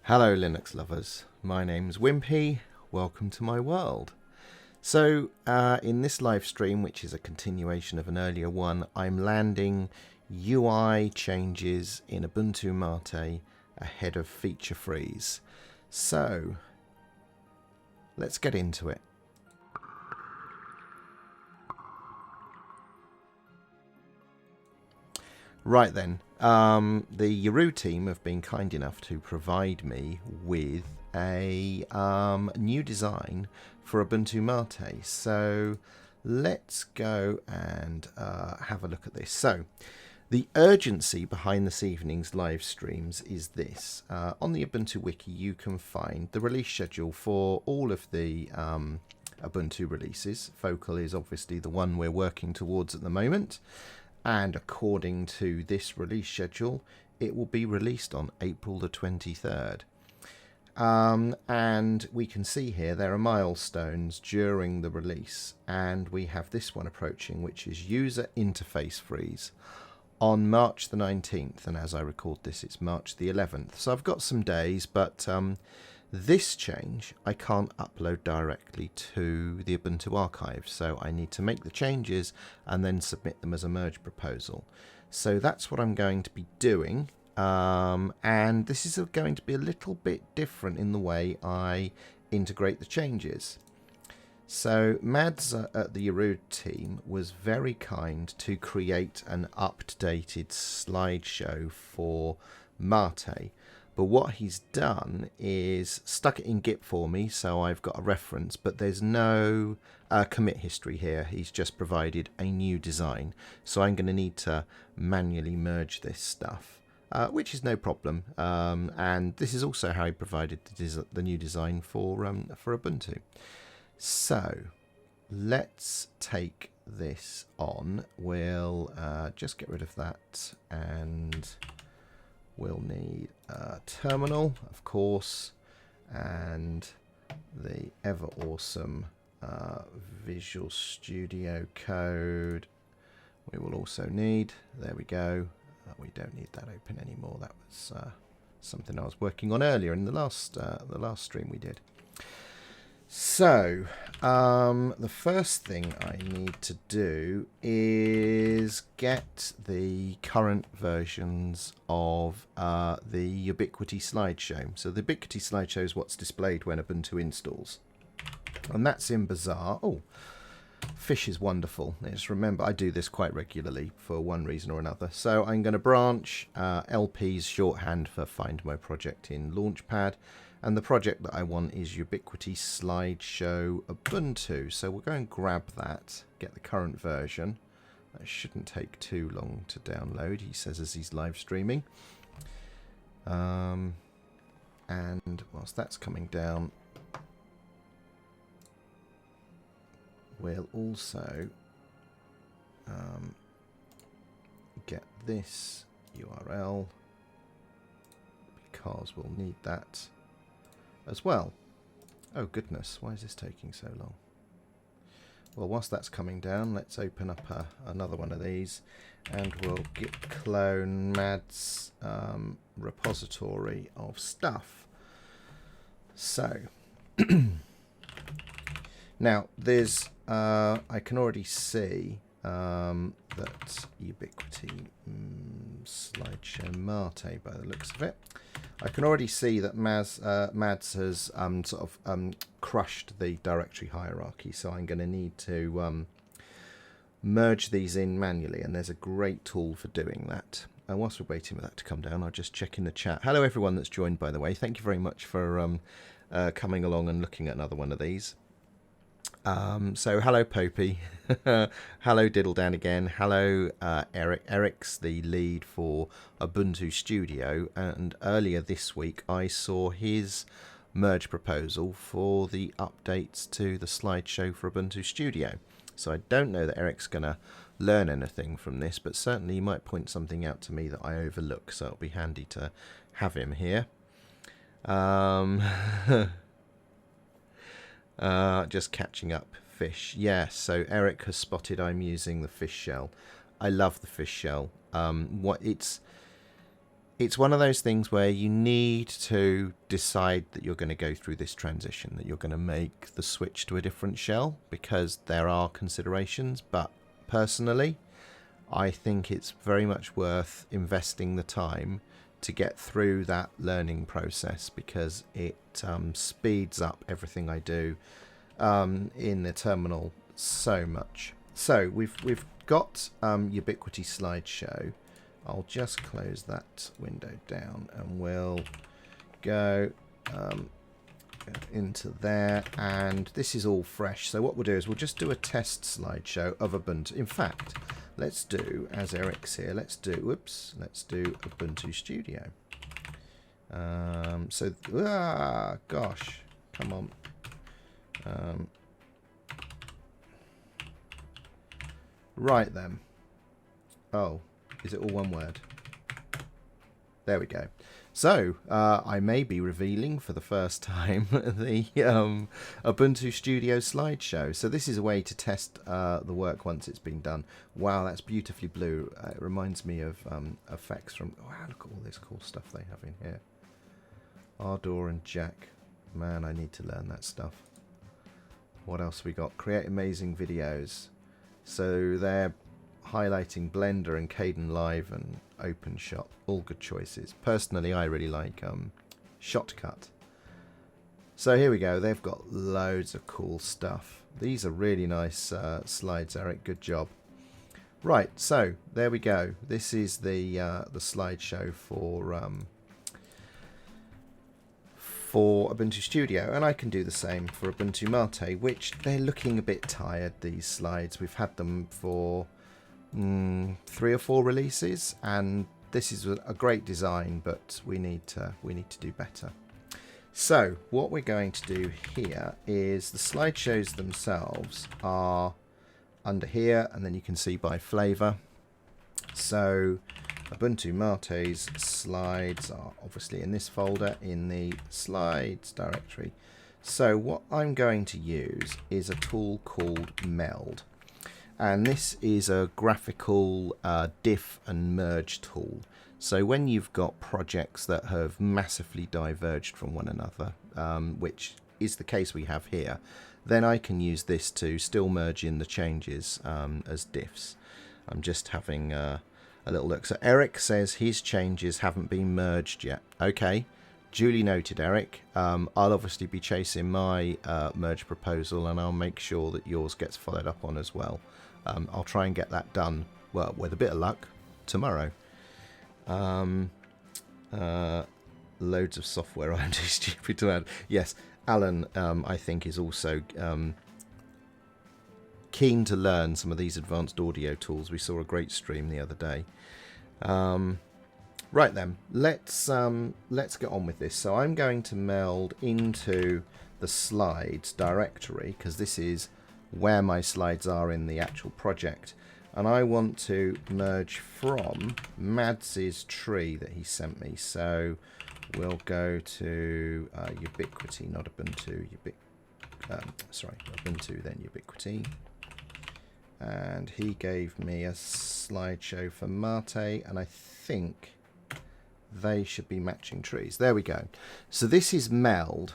Hello Linux lovers, my name's Wimpy, welcome to my world. So in this live stream, which is a continuation of an earlier one, I'm landing UI changes in Ubuntu Mate ahead of feature freeze. So let's get into it. Right then, the Yaru team have been kind enough to provide me with a new design for Ubuntu Mate. So let's go and have a look at this. So the urgency behind this evening's live streams is this. On the Ubuntu Wiki, you can find the release schedule for all of the Ubuntu releases. Focal is obviously the one we're working towards at the moment. And according to this release schedule, it will be released on April the 23rd. And we can see here there are milestones during the release. And we have this one approaching, which is user interface freeze on March the 19th. And as I record this, it's March the 11th. So I've got some days, but this change I can't upload directly to the Ubuntu archive, so I need to make the changes and then submit them as a merge proposal. So that's what I'm going to be doing, and this is going to be a little bit different in the way I integrate the changes. So Mads at the Yaru team was very kind to create an updated slideshow for Mate. But what he's done is stuck it in Git for me, so I've got a reference, but there's no commit history here. He's just provided a new design. So I'm going to need to manually merge this stuff, which is no problem. And this is also how he provided the new design for Ubuntu. So let's take this on. We'll just get rid of that, and we'll need a terminal, of course, and the ever awesome Visual Studio Code. We will also need, there we go, we don't need that open anymore. That was something I was working on earlier in the last stream we did. So the first thing I need to do is get the current versions of the Ubiquity Slideshow. So the Ubiquity Slideshow is what's displayed when Ubuntu installs, and that's in Bazaar. Oh, fish is wonderful. Just remember, I do this quite regularly for one reason or another. So I'm going to branch LP's shorthand for Find My Project in Launchpad. And the project that I want is Ubiquity Slideshow Ubuntu. So we'll go and grab that, get the current version. That shouldn't take too long to download, he says as he's live streaming. And whilst that's coming down, we'll also get this URL, because we'll need that as well. Oh goodness, why is this taking so long? Well, whilst that's coming down, let's open up another one of these, and we'll git clone Mads repository of stuff. So now there's I can already see that Ubiquity Slideshow Mate, by the looks of it, I can already see that Mads has sort of crushed the directory hierarchy, so I'm going to need to merge these in manually, and there's a great tool for doing that. And whilst we're waiting for that to come down, I'll just check in the chat. Hello everyone that's joined, by the way. Thank you very much for coming along and looking at another one of these. So hello Popey, hello Diddledan again, hello Eric. Eric's the lead for Ubuntu Studio, and earlier this week I saw his merge proposal for the updates to the slideshow for Ubuntu Studio. So I don't know that Eric's going to learn anything from this, but certainly he might point something out to me that I overlook, so it'll be handy to have him here. Just catching up fish. Yeah, so Eric has spotted I'm using the fish shell. I love the fish shell. it's one of those things where you need to decide that you're going to go through this transition, that you're going to make the switch to a different shell, because there are considerations. But personally, I think it's very much worth investing the time to get through that learning process, because it speeds up everything I do in the terminal so much. So we've got Ubiquity Slideshow. I'll just close that window down and we'll go into there, and this is all fresh. So what we'll do is we'll just do a test slideshow of Ubuntu. In fact, let's do, as Eric's here, let's do Ubuntu Studio. Gosh, come on. Right then. Oh. Is it all one word? There we go. So, I may be revealing for the first time the Ubuntu Studio slideshow. So this is a way to test the work once it's been done. Wow, that's beautifully blue. It reminds me of effects from... Wow, look at all this cool stuff they have in here. Ardor and Jack. Man, I need to learn that stuff. What else we got? Create amazing videos. So they're highlighting Blender and Kden Live and OpenShot, all good choices. Personally, I really like Shotcut. So here we go. They've got loads of cool stuff. These are really nice slides, Eric. Good job. Right, so there we go. This is the slideshow for Ubuntu Studio, and I can do the same for Ubuntu Marte, which they're looking a bit tired, these slides. We've had them for 3 or 4 releases, and this is a great design, but we need to do better. So what we're going to do here is the slideshows themselves are under here, and then you can see by flavor. So Ubuntu Marte's slides are obviously in this folder in the slides directory. So what I'm going to use is a tool called Meld. And this is a graphical diff and merge tool. So when you've got projects that have massively diverged from one another, which is the case we have here, then I can use this to still merge in the changes as diffs. I'm just having a little look. So Eric says his changes haven't been merged yet. Okay, duly noted, Eric. I'll obviously be chasing my merge proposal, and I'll make sure that yours gets followed up on as well. I'll try and get that done, well, with a bit of luck, tomorrow. Loads of software I'm too stupid to add. Yes, Alan, I think, is also keen to learn some of these advanced audio tools. We saw a great stream the other day. Right then, let's get on with this. So I'm going to meld into the slides directory, because this is where my slides are in the actual project, and I want to merge from Mads's tree that he sent me. So we'll go to Ubiquity, not Ubuntu, Ubuntu, then Ubiquity, and he gave me a slideshow for Marte, and I think they should be matching trees. There we go. So this is Meld.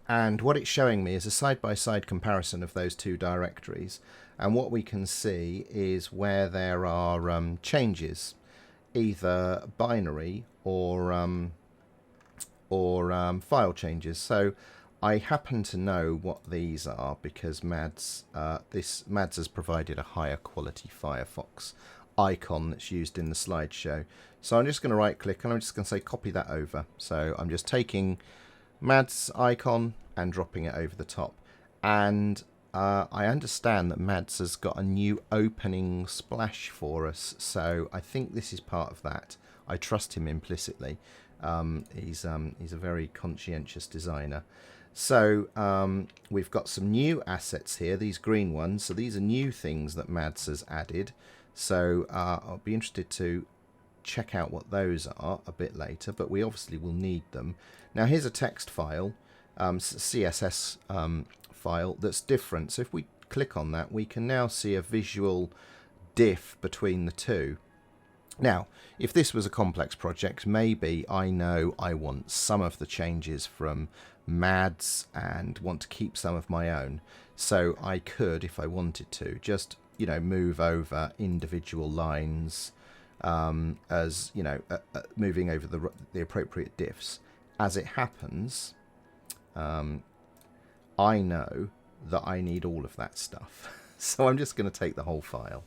And what it's showing me is a side-by-side comparison of those two directories. And what we can see is where there are changes, either binary or file changes. So I happen to know what these are because Mads has provided a higher quality Firefox icon that's used in the slideshow. So I'm just going to right-click and I'm just going to say copy that over. So I'm just taking Mads icon and dropping it over the top, and I understand that Mads has got a new opening splash for us, so I think this is part of that. I trust him implicitly. He's a very conscientious designer. So we've got some new assets here, these green ones. So these are new things that Mads has added. So I'll be interested to check out what those are a bit later, but we obviously will need them. Now here's a text file, CSS file that's different. So if we click on that, we can now see a visual diff between the two. Now, if this was a complex project, maybe I know I want some of the changes from MADS and want to keep some of my own. So I could, if I wanted to, just, move over individual lines as, moving over the appropriate diffs. As it happens, I know that I need all of that stuff. So I'm just going to take the whole file.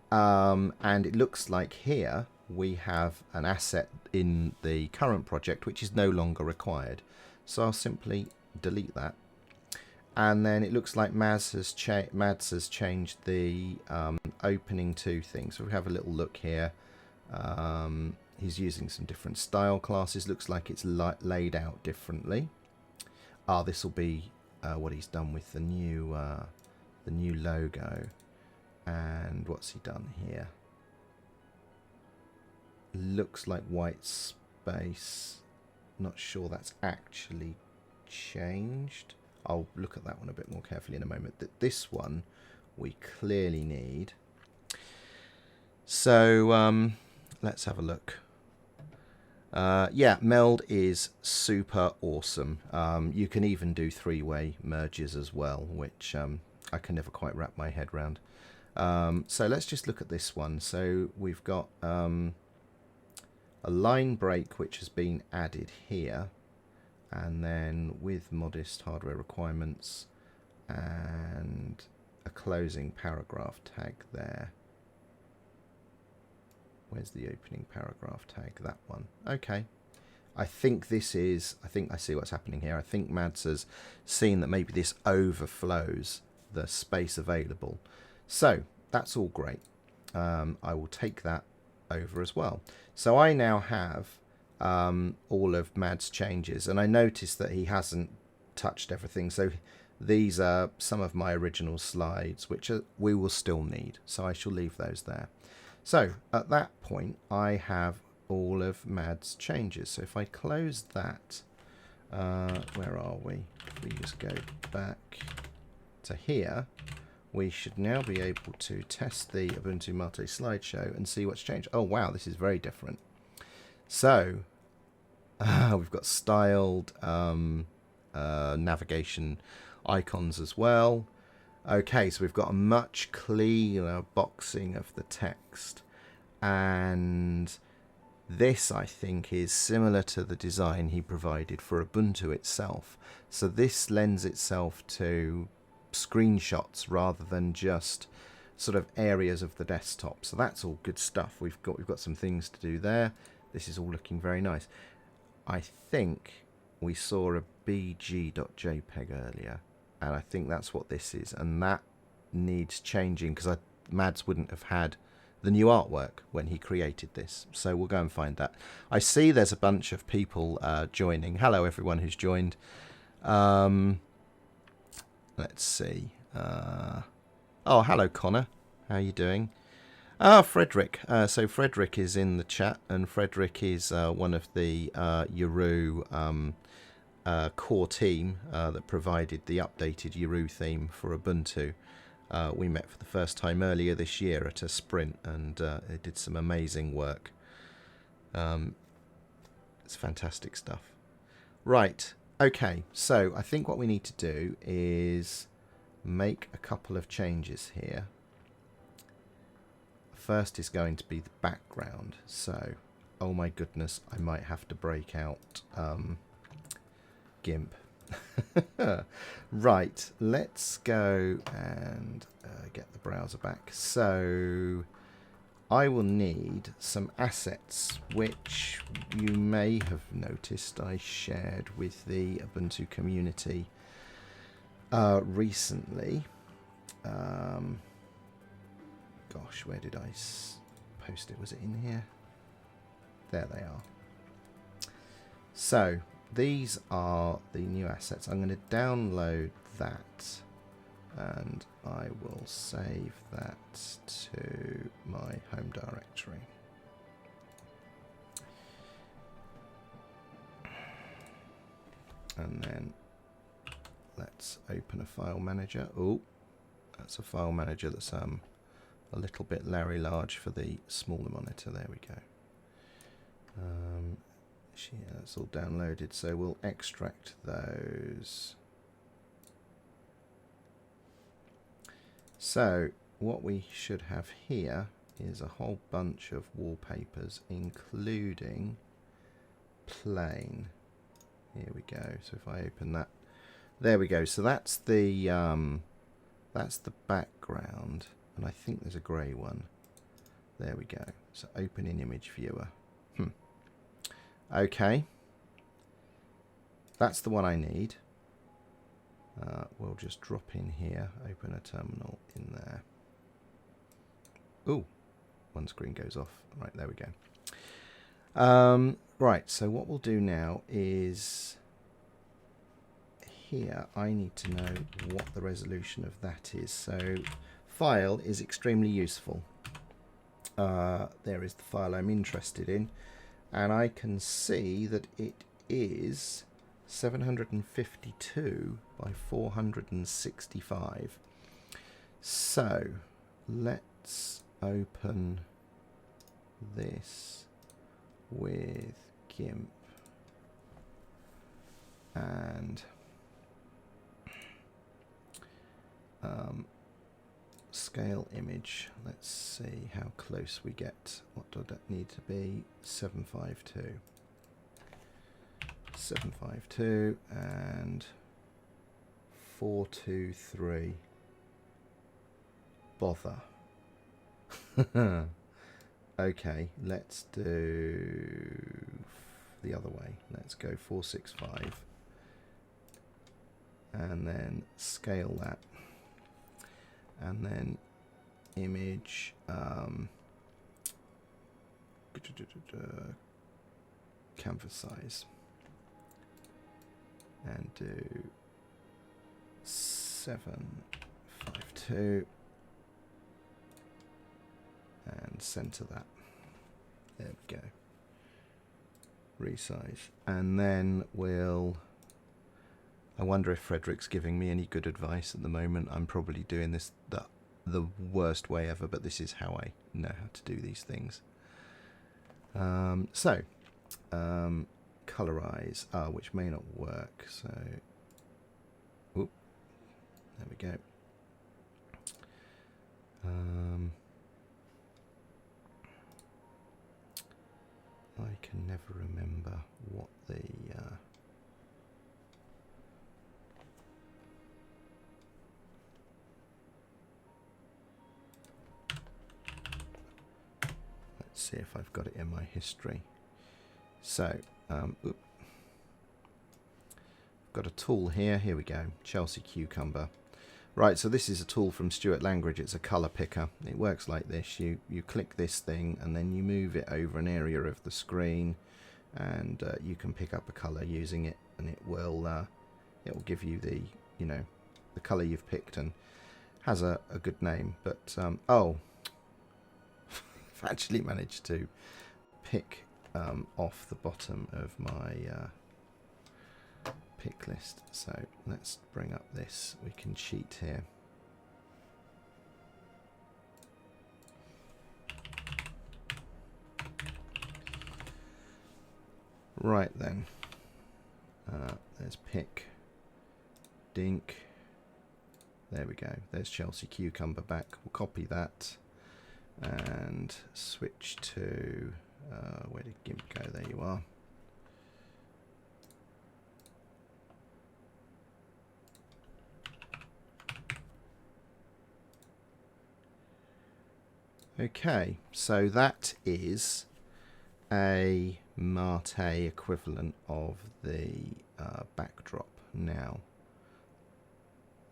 And it looks like here we have an asset in the current project which is no longer required. So I'll simply delete that. And then it looks like Mads has changed the opening to things. So we have a little look here. He's using some different style classes. Looks like it's laid out differently. This will be what he's done with the new logo. And what's he done here? Looks like white space. Not sure that's actually changed. I'll look at that one a bit more carefully in a moment. This one we clearly need. So let's have a look. Yeah, Meld is super awesome. You can even do three-way merges as well, which I can never quite wrap my head around. So let's just look at this one. So we've got a line break which has been added here, and then with modest hardware requirements and a closing paragraph tag there. Where's the opening paragraph tag? That one. Okay. I think I see what's happening here. I think Mads has seen that maybe this overflows the space available. So that's all great. I will take that over as well. So I now have all of Mads' changes, and I noticed that he hasn't touched everything. So these are some of my original slides, which we will still need. So I shall leave those there. So at that point, I have all of Mads' changes. So if I close that, where are we? If we just go back to here, we should now be able to test the Ubuntu Mate Slideshow and see what's changed. Oh, wow, this is very different. So we've got styled navigation icons as well. Okay, so we've got a much cleaner boxing of the text. And this, I think, is similar to the design he provided for Ubuntu itself. So this lends itself to screenshots rather than just sort of areas of the desktop. So that's all good stuff. We've got some things to do there. This is all looking very nice. I think we saw a bg.jpg earlier, and I think that's what this is, and that needs changing because Mads wouldn't have had the new artwork when he created this. So we'll go and find that. I see there's a bunch of people joining. Hello everyone who's joined. Let's see. Oh, hello Connor. How are you doing? Frederick. So Frederick is in the chat, and Frederick is one of the Yaru core team that provided the updated Yaru theme for Ubuntu. We met for the first time earlier this year at a sprint, and they did some amazing work. It's fantastic stuff. Right. Okay, so I think what we need to do is make a couple of changes here. First is going to be the background. So, oh my goodness, I might have to break out GIMP. Right, let's go and get the browser back. So I will need some assets, which you may have noticed I shared with the Ubuntu community recently. Gosh, where did I post it? Was it in here? There they are. So these are the new assets. I'm going to download that, and I will save that to my home directory. And then let's open a file manager. Oh, that's a file manager that's a little bit very large for the smaller monitor. There we go. Yeah, that's all downloaded, so we'll extract those. So what we should have here is a whole bunch of wallpapers, including plain. Here we go. So if I open that, there we go. So that's the background, and I think there's a grey one. There we go. So open in image viewer. Okay, that's the one I need. We'll just drop in here, open a terminal in there. Ooh, one screen goes off. Right, there we go. Right, so what we'll do now is here I need to know what the resolution of that is. So file is extremely useful. There is the file I'm interested in, and I can see that it is 752 by 465. So let's open this with GIMP and scale image. Let's see how close we get. What does that need to be? 752. 752 and 423. Bother. Okay, let's do the other way. Let's go 465 and then scale that, and then image canvas size, and do 752 and center that. There we go. Resize, and then we'll, I wonder if Frederick's giving me any good advice at the moment. I'm probably doing this the worst way ever, but this is how I know how to do these things. Colorize, which may not work. So, whoop, there we go. I can never remember what the let's see if I've got it in my history. So, got a tool here. Here we go. Chelsea Cucumber. Right, so this is a tool from Stuart Langridge. It's a color picker. It works like this. You click this thing and then you move it over an area of the screen, and you can pick up a color using it, and it will give you the the color you've picked, and has a good name. But oh, I've actually managed to pick off the bottom of my pick list. So let's bring up this. We can cheat here. Right then, there's pick, dink. There we go. There's Chelsea Cucumber back. We'll copy that and switch to where did GIMP go? There you are. Okay, so that is a Marte equivalent of the backdrop. Now,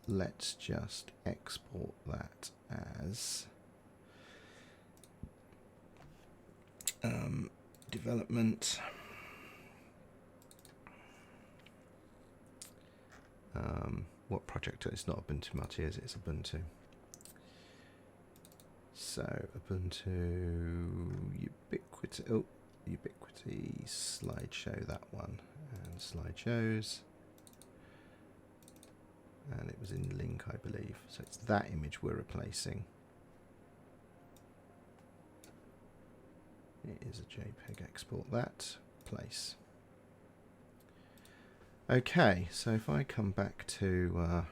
let's just export that as development. What project? It's not Ubuntu Marte, is it? It's Ubuntu. So Ubuntu Ubiquity Slideshow, that one, and slideshows, and it was in link, I believe. So it's that image we're replacing. It is a JPEG. Export that. Place. Okay, so if I come back to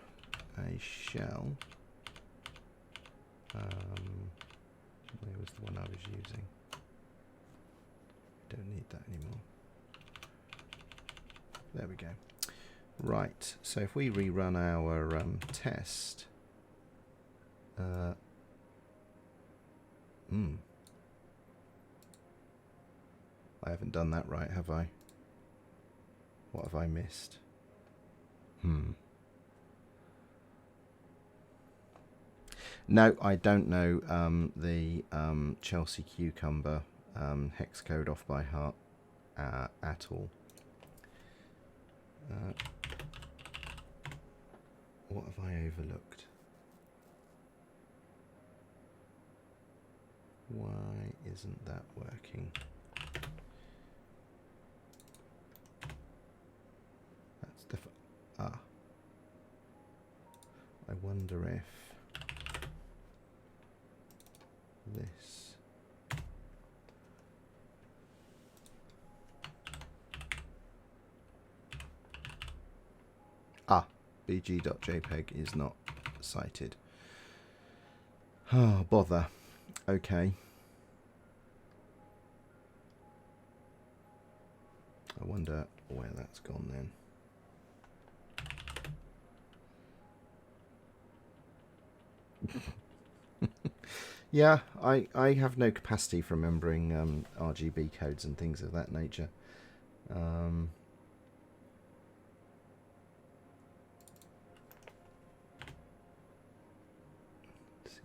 a shell, where was the one I was using? Don't need that anymore. There we go. Right, so if we rerun our test, I haven't done that right, have I? What have I missed? No, I don't know the Chelsea Cucumber hex code off by heart at all. What have I overlooked? Why isn't that working? That's I wonder if this bg.jpg is not cited. Oh, bother. Okay. I wonder where that's gone then. Yeah, I have no capacity for remembering RGB codes and things of that nature.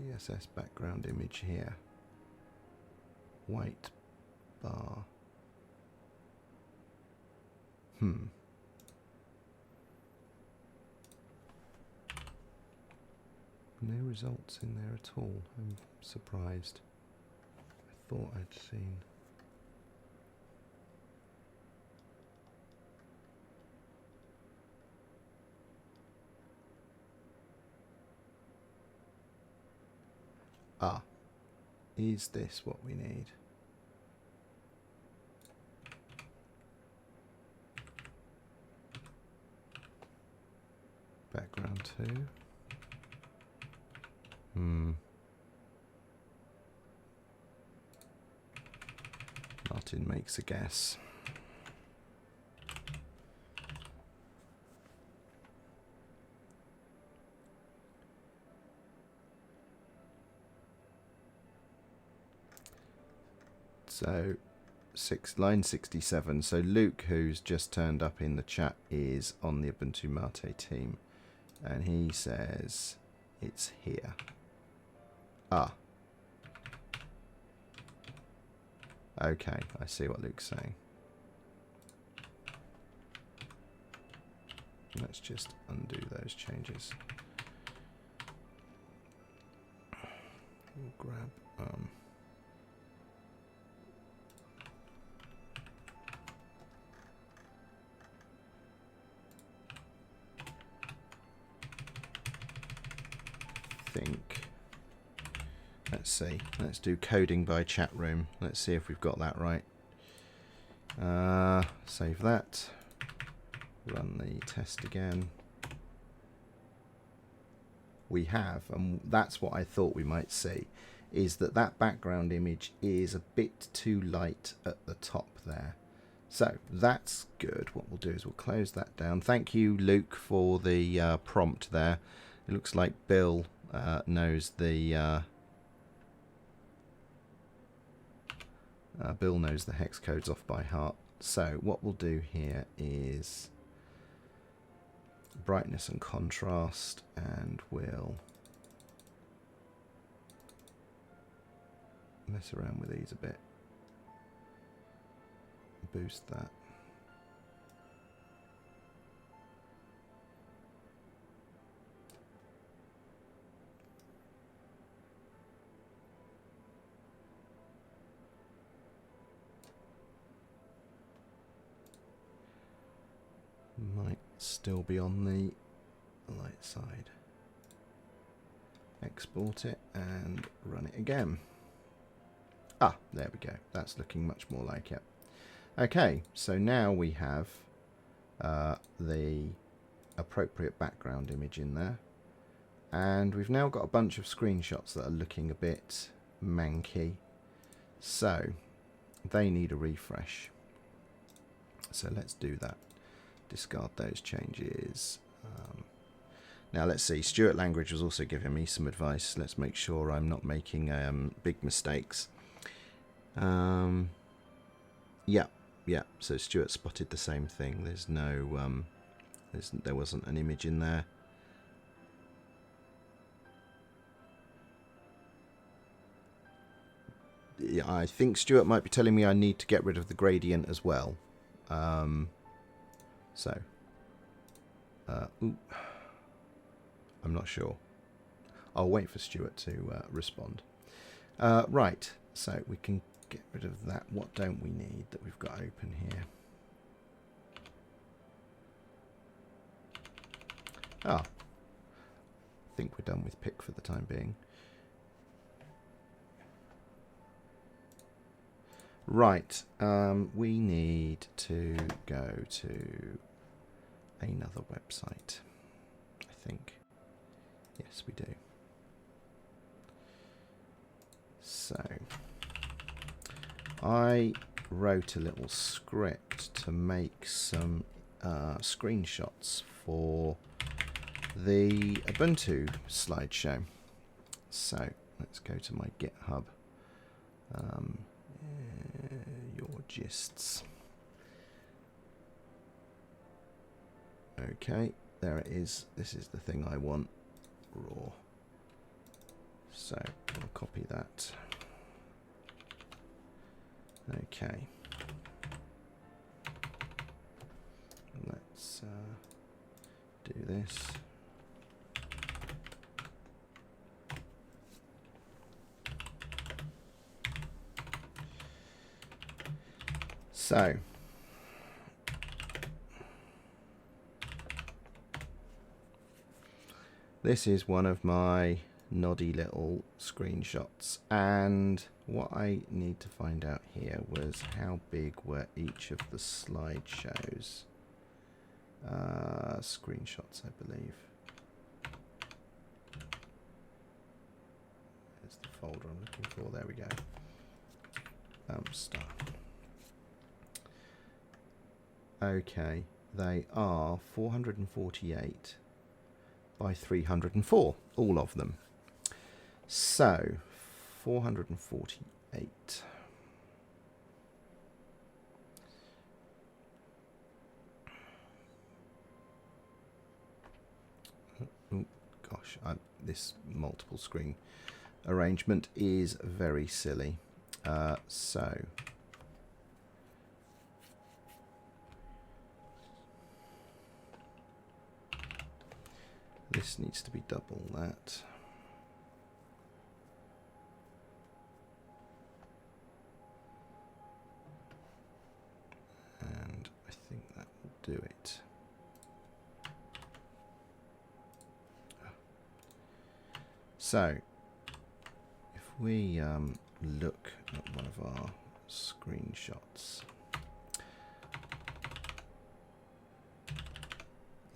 CSS background image here. White bar. No results in there at all. I'm surprised. I thought I'd seen. Is this what we need? Background 2. Martin makes a guess. So line 67. So Luke, who's just turned up in the chat, is on the Ubuntu Marte team, and he says it's here. Okay, I see what Luke's saying. Let's just undo those changes. We'll grab let's see. Let's do coding by chat room. Let's see if we've got that right. Save that. Run the test again. We have, and that's what I thought we might see, is that background image is a bit too light at the top there. So that's good. What we'll do is we'll close that down. Thank you, Luke, for the prompt there. It looks like Bill knows the hex codes off by heart. So what we'll do here is brightness and contrast, and we'll mess around with these a bit. Boost that. Might still be on the light side. Export it and run it again. Ah, there we go. That's looking much more like it. Okay, so now we have the appropriate background image in there. And we've now got a bunch of screenshots that are looking a bit manky. So they need a refresh. So let's do that. Discard those changes. Now let's see. Stuart Langridge was also giving me some advice. Let's make sure I'm not making big mistakes. Yeah. So Stuart spotted the same thing. There's no, there wasn't an image in there. Yeah, I think Stuart might be telling me I need to get rid of the gradient as well. I'm not sure. I'll wait for Stuart to respond. Right, so we can get rid of that. What don't we need that we've got open here? I think we're done with pick for the time being. Right, we need to go to another website, I think. Yes, we do. So, I wrote a little script to make some screenshots for the Ubuntu slideshow. So, let's go to my GitHub. Your gists. Okay, there it is. This is the thing I want. Raw. So I'll copy that. Okay. Let's do this. So this is one of my noddy little screenshots, and what I need to find out here was how big were each of the slideshows. Screenshots, I believe. There's the folder I'm looking for. There we go. Stuff. Okay, they are 448 by 304, all of them. So, 448. Oh, gosh, this multiple screen arrangement is very silly. So, this needs to be double that. And I think that will do it. So, if we look at one of our screenshots,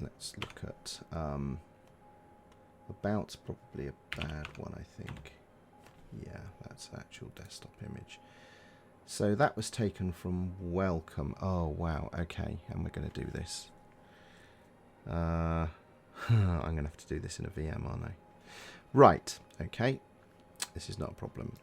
let's look at about's probably a bad one, I think. Yeah, that's an actual desktop image. So that was taken from welcome. Oh wow, okay, and we're going to do this. I'm going to have to do this in a VM, aren't I? Right, okay, this is not a problem.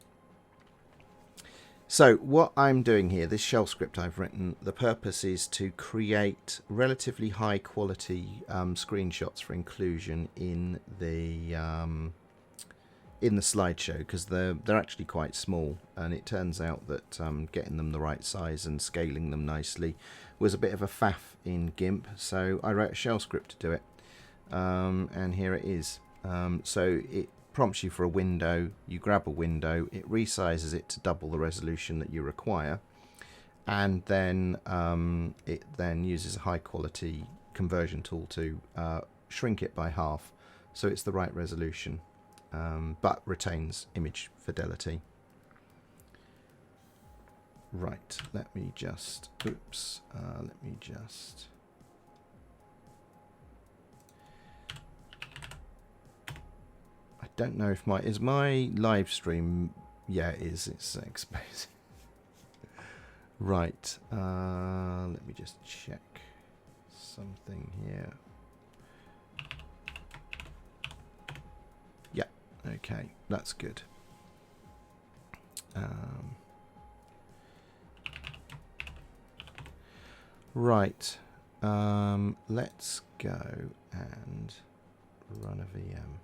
So what I'm doing here, this shell script I've written, the purpose is to create relatively high quality screenshots for inclusion in the slideshow, because they're actually quite small, and it turns out that getting them the right size and scaling them nicely was a bit of a faff in GIMP, so I wrote a shell script to do it, and here it is. So it prompts you for a window, you grab a window, it resizes it to double the resolution that you require, and then it then uses a high quality conversion tool to shrink it by half so it's the right resolution, but retains image fidelity. Right, let me just, oops, let me just, I don't know if is my live stream, yeah it is, it's exposed. Right, let me just check something here. Yeah, okay, that's good. Right, let's go and run a VM.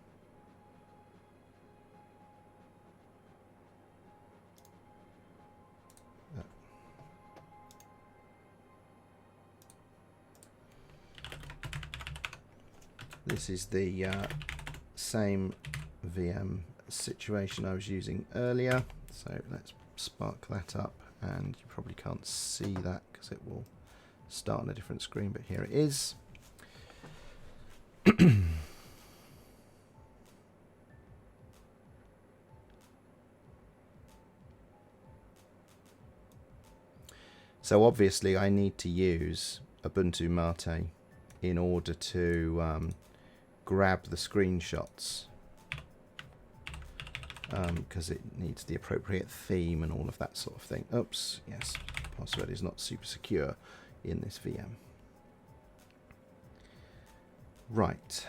This is the same VM situation I was using earlier, so let's spark that up, and you probably can't see that because it will start on a different screen, but here it is. So obviously I need to use Ubuntu Mate in order to grab the screenshots, because it needs the appropriate theme and all of that sort of thing. Oops, yes, password is not super secure in this VM. Right.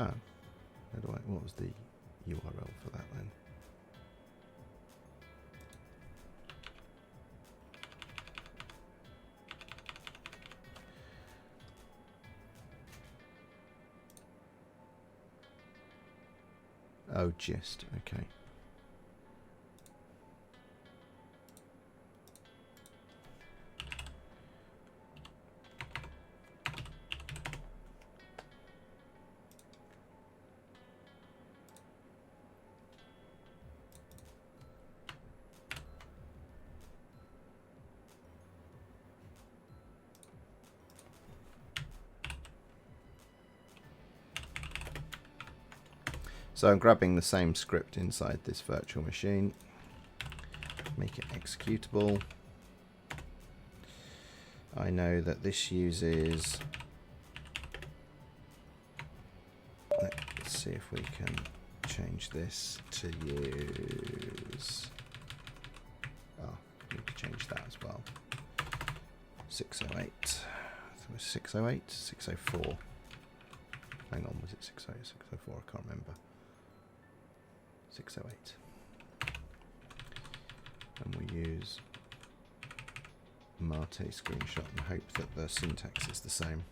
Oh, what was the URL for that then? Oh, gist, okay. So I'm grabbing the same script inside this virtual machine, make it executable. I know that this uses, let's see if we can change this to use, oh, I need to change that as well. 608, I think it was 608, 604. Hang on, was it 608, 604? I can't remember. 608. And we use Marte screenshot and hope that the syntax is the same.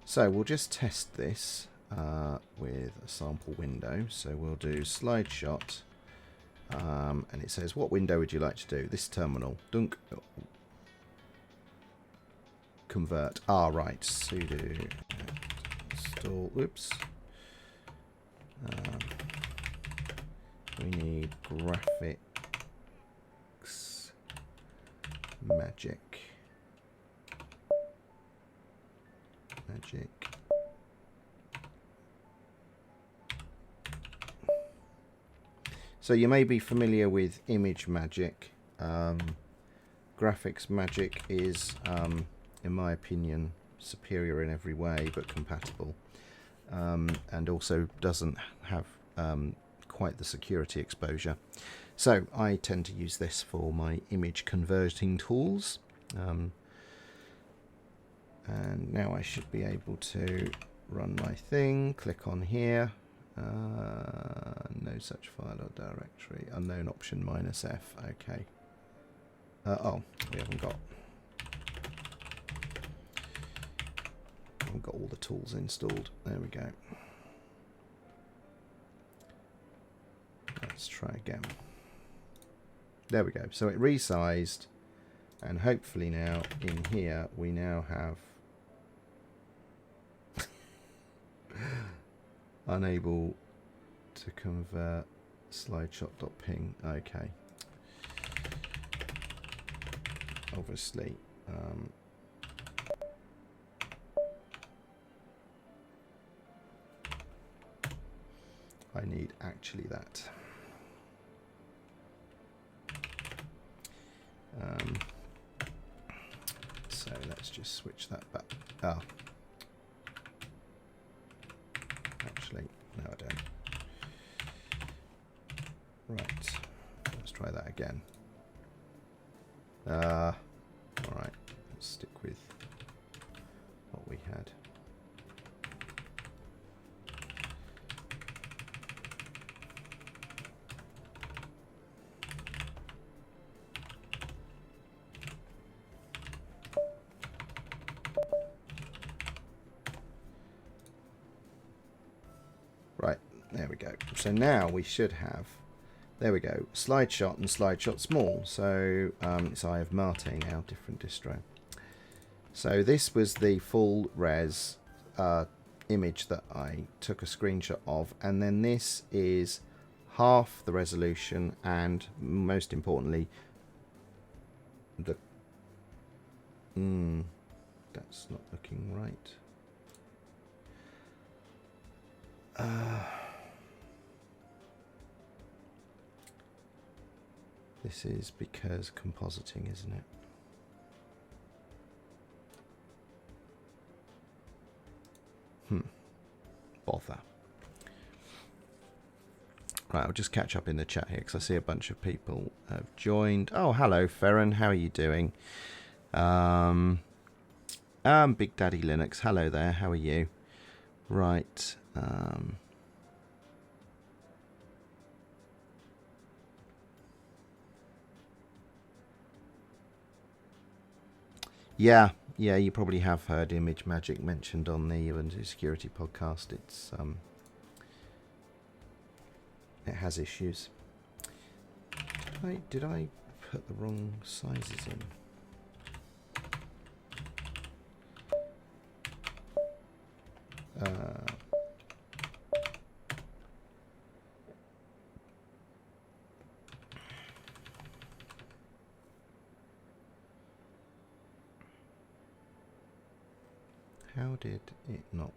So we'll just test this with a sample window. So we'll do slideshot, and it says, what window would you like to do? This terminal. Dunk. Convert. Ah, right. Sudo install. Oops. We need graphics magic. So you may be familiar with image magic. Graphics magic is, in my opinion, superior in every way, but compatible, and also doesn't have quite the security exposure. So I tend to use this for my image converting tools, and now I should be able to run my thing. Click on here, no such file or directory, unknown option -F. Okay. Oh, we haven't got all the tools installed. There we go. Let's try again. There we go. So it resized And hopefully now in here we now have unable to convert slideshot.ping. Okay. Obviously. I need actually that. So let's just switch that back. Ah. Actually, no I don't. Right. Let's try that again. Alright. Let's stick with what we had. Right, there we go. So now we should have, there we go, Slideshot and Slideshot Small. So it's I have Marte now, different distro. So this was the full res image that I took a screenshot of, and then this is half the resolution, and most importantly, the that's not looking right. This is because compositing, isn't it? Bother. Right, I'll just catch up in the chat here because I see a bunch of people have joined. Oh, hello, Ferran. How are you doing? Big Daddy Linux. Hello there. How are you? Right. Yeah, you probably have heard Image Magic mentioned on the Ubuntu Security podcast. It's it has issues. Did I put the wrong sizes in? How did it not?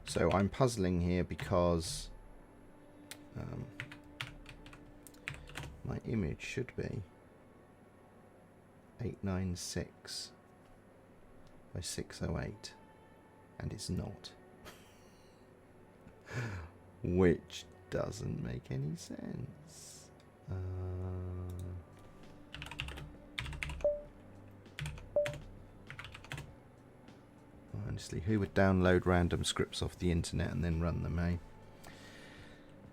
So I'm puzzling here because my image should be 896 by 608, and it's not. Which doesn't make any sense. Honestly, who would download random scripts off the internet and then run them, eh?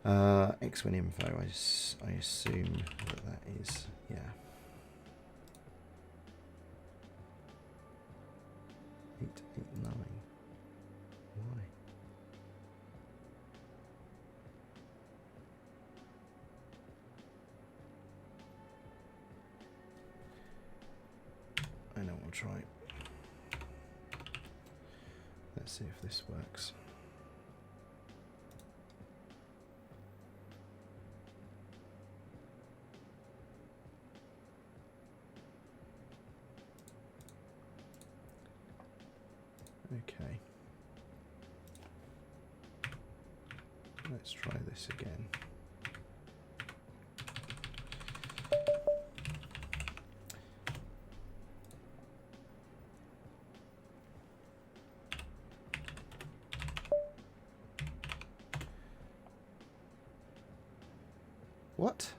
Xwin info, I assume that is, yeah. Eight, nine. Why? I know, I'll try. Let's see if this works. Okay. Let's try this again. What?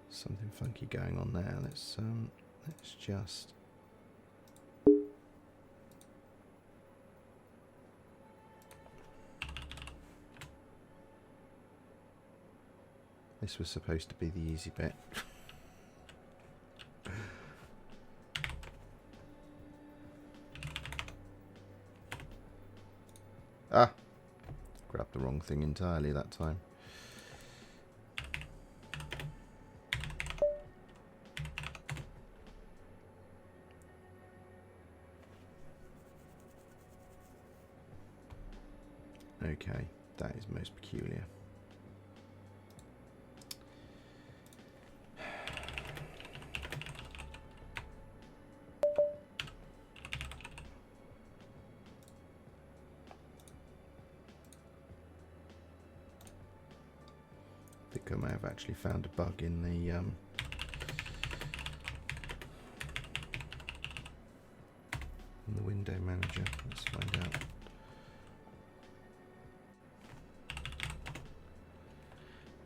Something funky going on there. Let's just this was supposed to be the easy bit. Ah, grabbed the wrong thing entirely that time. Okay, that is most peculiar. I think I may have actually found a bug in the window manager. Let's find out.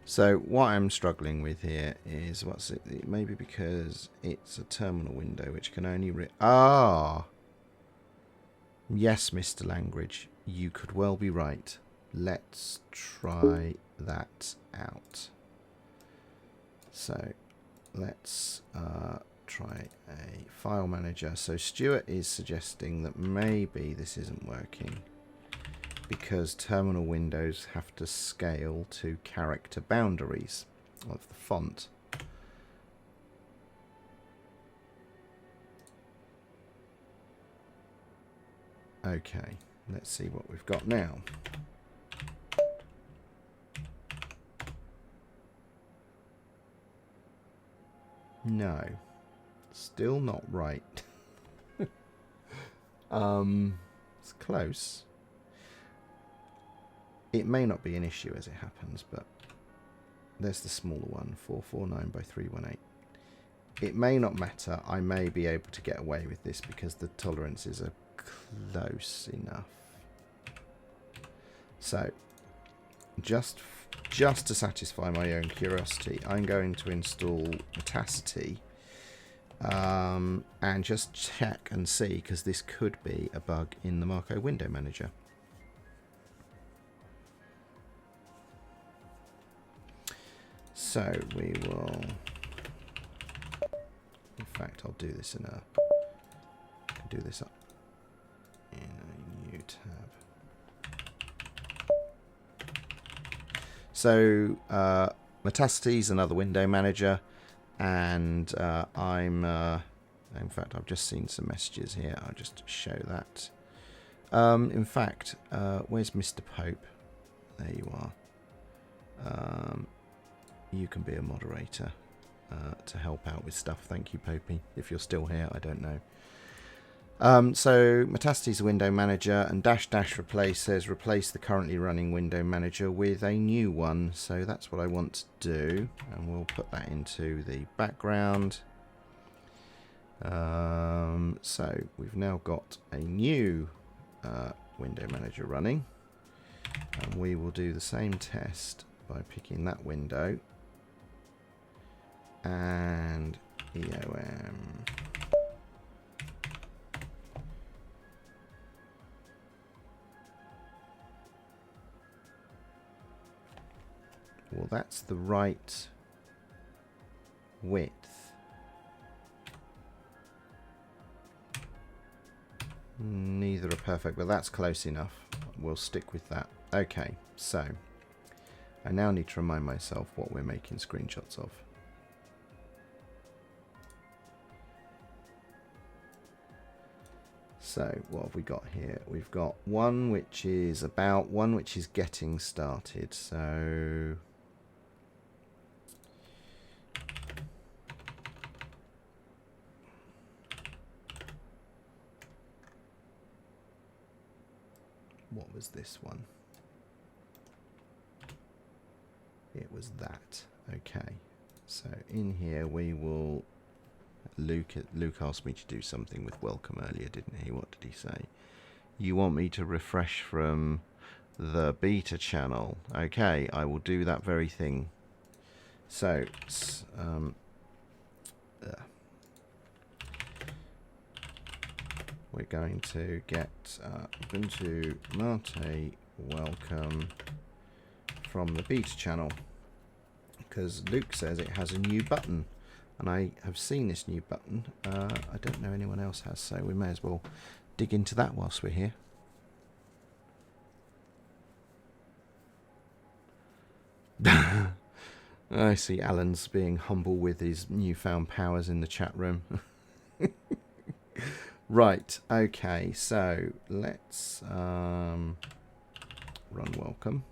So what I'm struggling with here is what's it? Maybe because it's a terminal window which can only yes, Mr. Langridge, you could well be right. Let's try that out. So let's try a file manager. So Stuart is suggesting that maybe this isn't working because terminal windows have to scale to character boundaries of the font. Okay, let's see what we've got now. No, still not right. It's close. It may not be an issue as it happens, but there's the smaller one, 449 by 318. It may not matter. I may be able to get away with this because the tolerances are close enough. So, just to satisfy my own curiosity, I'm going to install Metacity and just check and see, because this could be a bug in the Marco Window Manager. So we will, in fact, I'll do this in a, do this up in a new tab. So Metacity is another window manager, and in fact, I've just seen some messages here. I'll just show that. In fact, where's Mr. Pope? There you are. You can be a moderator to help out with stuff. Thank you, Popey. If you're still here, I don't know. So Metacity is a window manager, and -- replace says replace the currently running window manager with a new one. So that's what I want to do, and we'll put that into the background. So we've now got a new window manager running, and we will do the same test by picking that window and EOM. Well, that's the right width. Neither are perfect, but that's close enough. We'll stick with that. Okay, so I now need to remind myself what we're making screenshots of. So what have we got here? We've got one which is about, one which is getting started. So what was this one? It was that. Okay, so in here we will, Luke asked me to do something with welcome earlier, didn't he? What did he say? You want me to refresh from the beta channel? Okay, I will do that very thing. So we're going to get Ubuntu Marte welcome from the beta channel, because Luke says it has a new button, and I have seen this new button. I don't know anyone else has, so we may as well dig into that whilst we're here. I see Alan's being humble with his newfound powers in the chat room. Right, okay, so let's run welcome.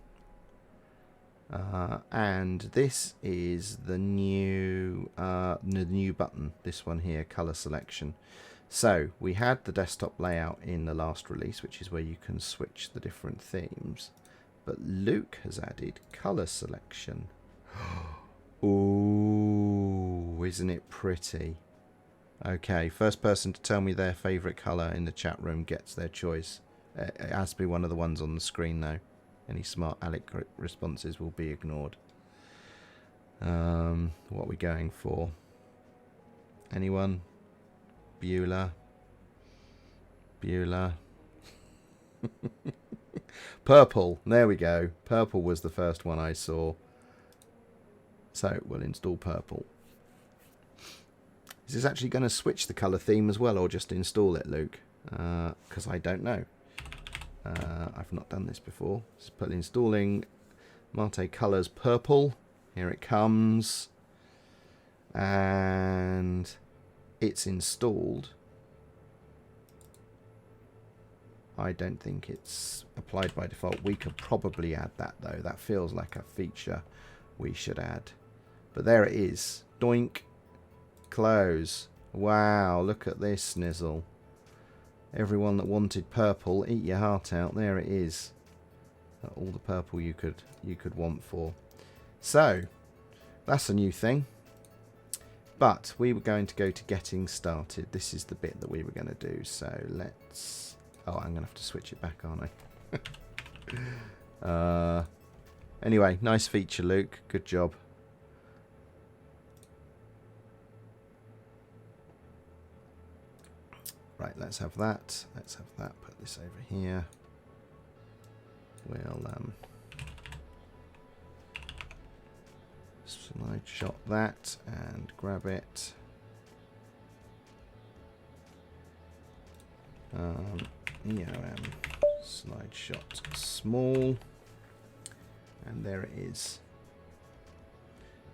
And this is the new button, this one here, color selection. So we had the desktop layout in the last release, which is where you can switch the different themes. But Luke has added color selection. Ooh, isn't it pretty? Okay, first person to tell me their favourite colour in the chat room gets their choice. It has to be one of the ones on the screen though. Any smart Alec responses will be ignored. What are we going for? Anyone? Beulah? Beulah? Purple, there we go. Purple was the first one I saw. So we'll install purple. Is this actually going to switch the colour theme as well, or just install it, Luke? Because I don't know. I've not done this before. Just put installing Marte Colours Purple. Here it comes. And it's installed. I don't think it's applied by default. We could probably add that though. That feels like a feature we should add. But there it is. Doink. Close. Wow, look at this snizzle. Everyone that wanted purple, eat your heart out. There it is. All the purple you could want for. So, that's a new thing. But we were going to go to getting started. This is the bit that we were going to do. So let's... Oh, I'm going to have to switch it back, aren't I? Anyway, nice feature, Luke. Good job. Right, let's have that. Let's have that. Put this over here. We'll slide shot that and grab it. Slide shot small, and there it is.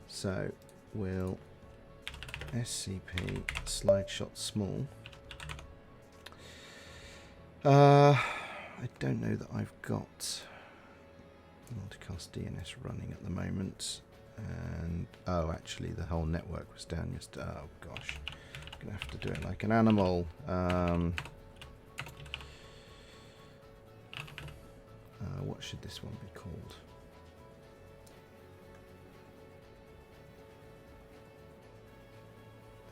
So we'll SCP slide shot small. I don't know that I've got multicast DNS running at the moment, and oh, actually the whole network was down yesterday. Oh gosh, I'm gonna have to do it like an animal. What should this one be called?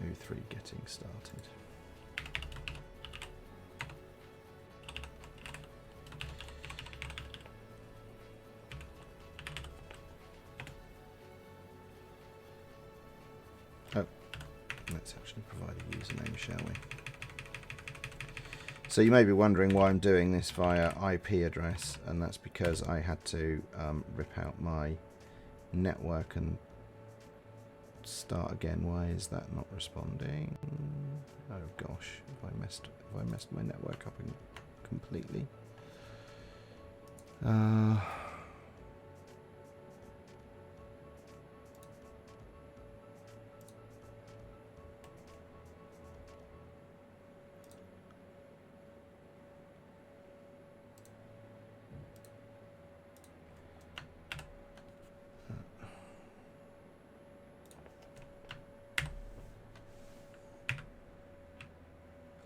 O3 getting started. Oh, let's actually provide a username, shall we? So you may be wondering why I'm doing this via IP address, and that's because I had to rip out my network and start again. Why is that not responding? Oh gosh, have I messed my network up completely?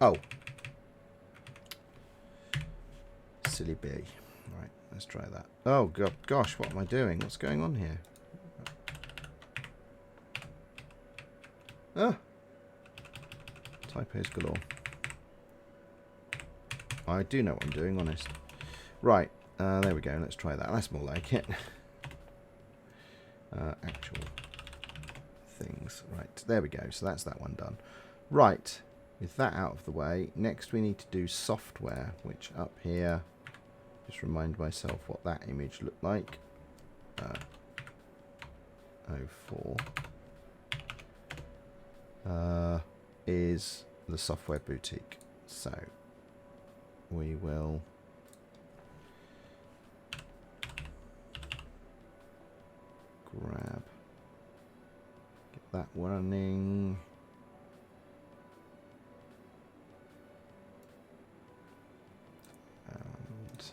Oh. Silly bee. Right, let's try that. Oh, God, gosh, what am I doing? What's going on here? Ah. Typos galore. I do know what I'm doing, honest. Right, there we go. Let's try that. That's more like it. Actual things. Right, there we go. So that's that one done. Right. With that out of the way, next we need to do software, which up here, just remind myself what that image looked like. 04 is the software boutique. So we will grab that running. And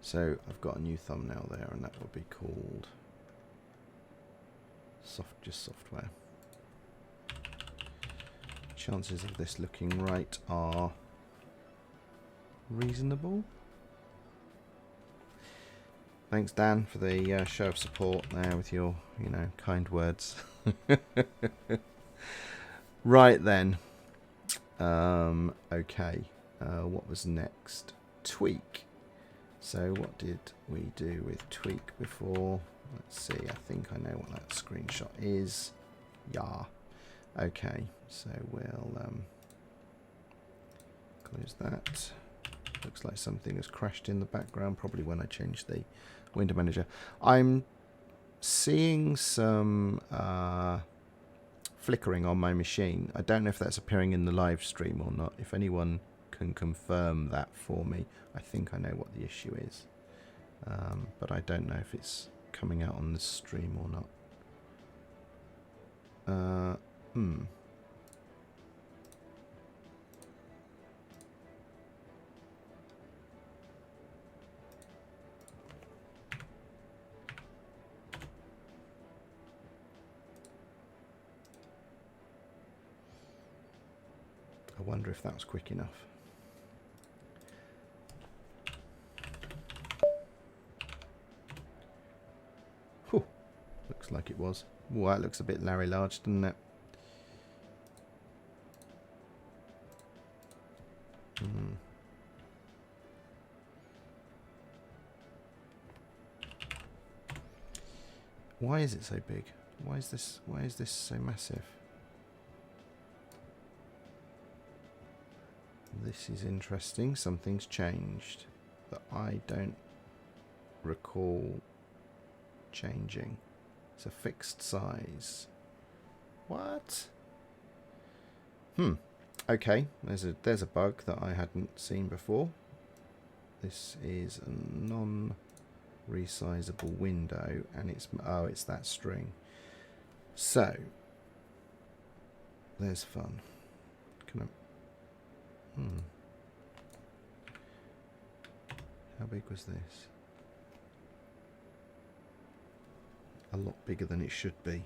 so I've got a new thumbnail there, and that will be called just software. Chances of this looking right are reasonable. Thanks, Dan, for the show of support there with your, kind words. Right then. Okay. What was next? Tweak. So what did we do with tweak before? Let's see. I think I know what that screenshot is. Yeah. Okay. So we'll close that. Looks like something has crashed in the background, probably when I changed the window manager. I'm seeing some flickering on my machine. I don't know if that's appearing in the live stream or not. If anyone can confirm that for me, I think I know what the issue is. But I don't know if it's coming out on the stream or not. I wonder if that was quick enough. Whew. Looks like it was. Ooh, that looks a bit Larry Large, doesn't it? Why is it so big? Why is this so massive? This is interesting. Something's changed that I don't recall changing. It's a fixed size. What? Okay, there's a bug that I hadn't seen before. This is a non-resizable window, and it's that string. So there's fun. Can I? How big was this? A lot bigger than it should be.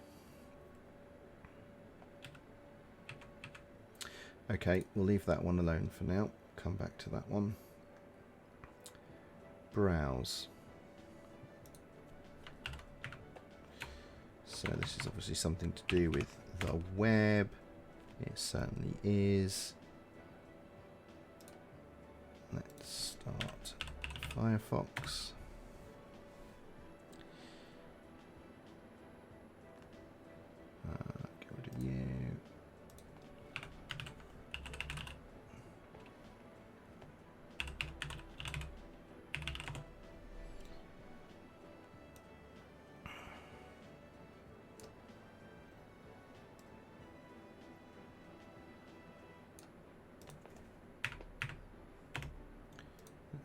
Okay, we'll leave that one alone for now. Come back to that one. Browse. So this is obviously something to do with the web. It certainly is. Let's start Firefox. Get rid of you.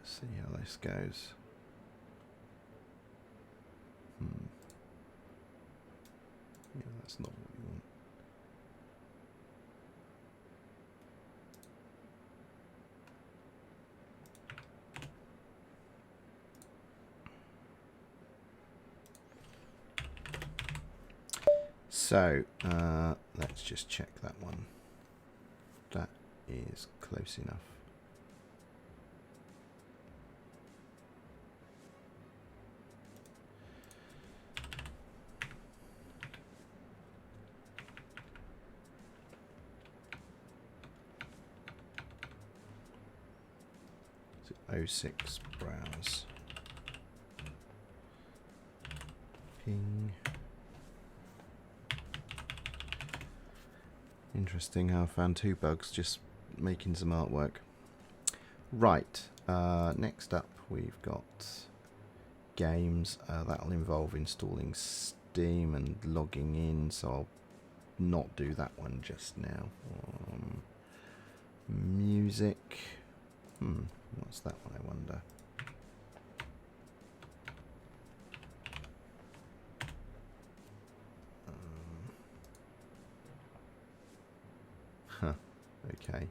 See how this goes. Yeah, that's not what we want. So, let's just check that one. That is close enough. So 06 browse. Ping. Interesting how I found two bugs just making some artwork. Right, next up we've got games. That'll involve installing Steam and logging in, so I'll not do that one just now. Music. What's that one, I wonder? Okay.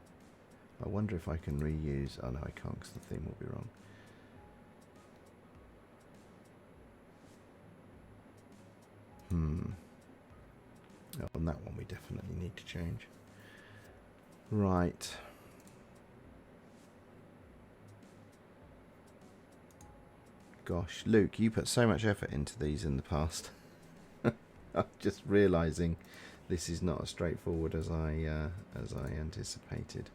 I wonder if I can reuse... Oh no, I can't because the theme will be wrong. Oh, on that one we definitely need to change. Right. Gosh, Luke, you put so much effort into these in the past. I'm just realising this is not as straightforward as I anticipated.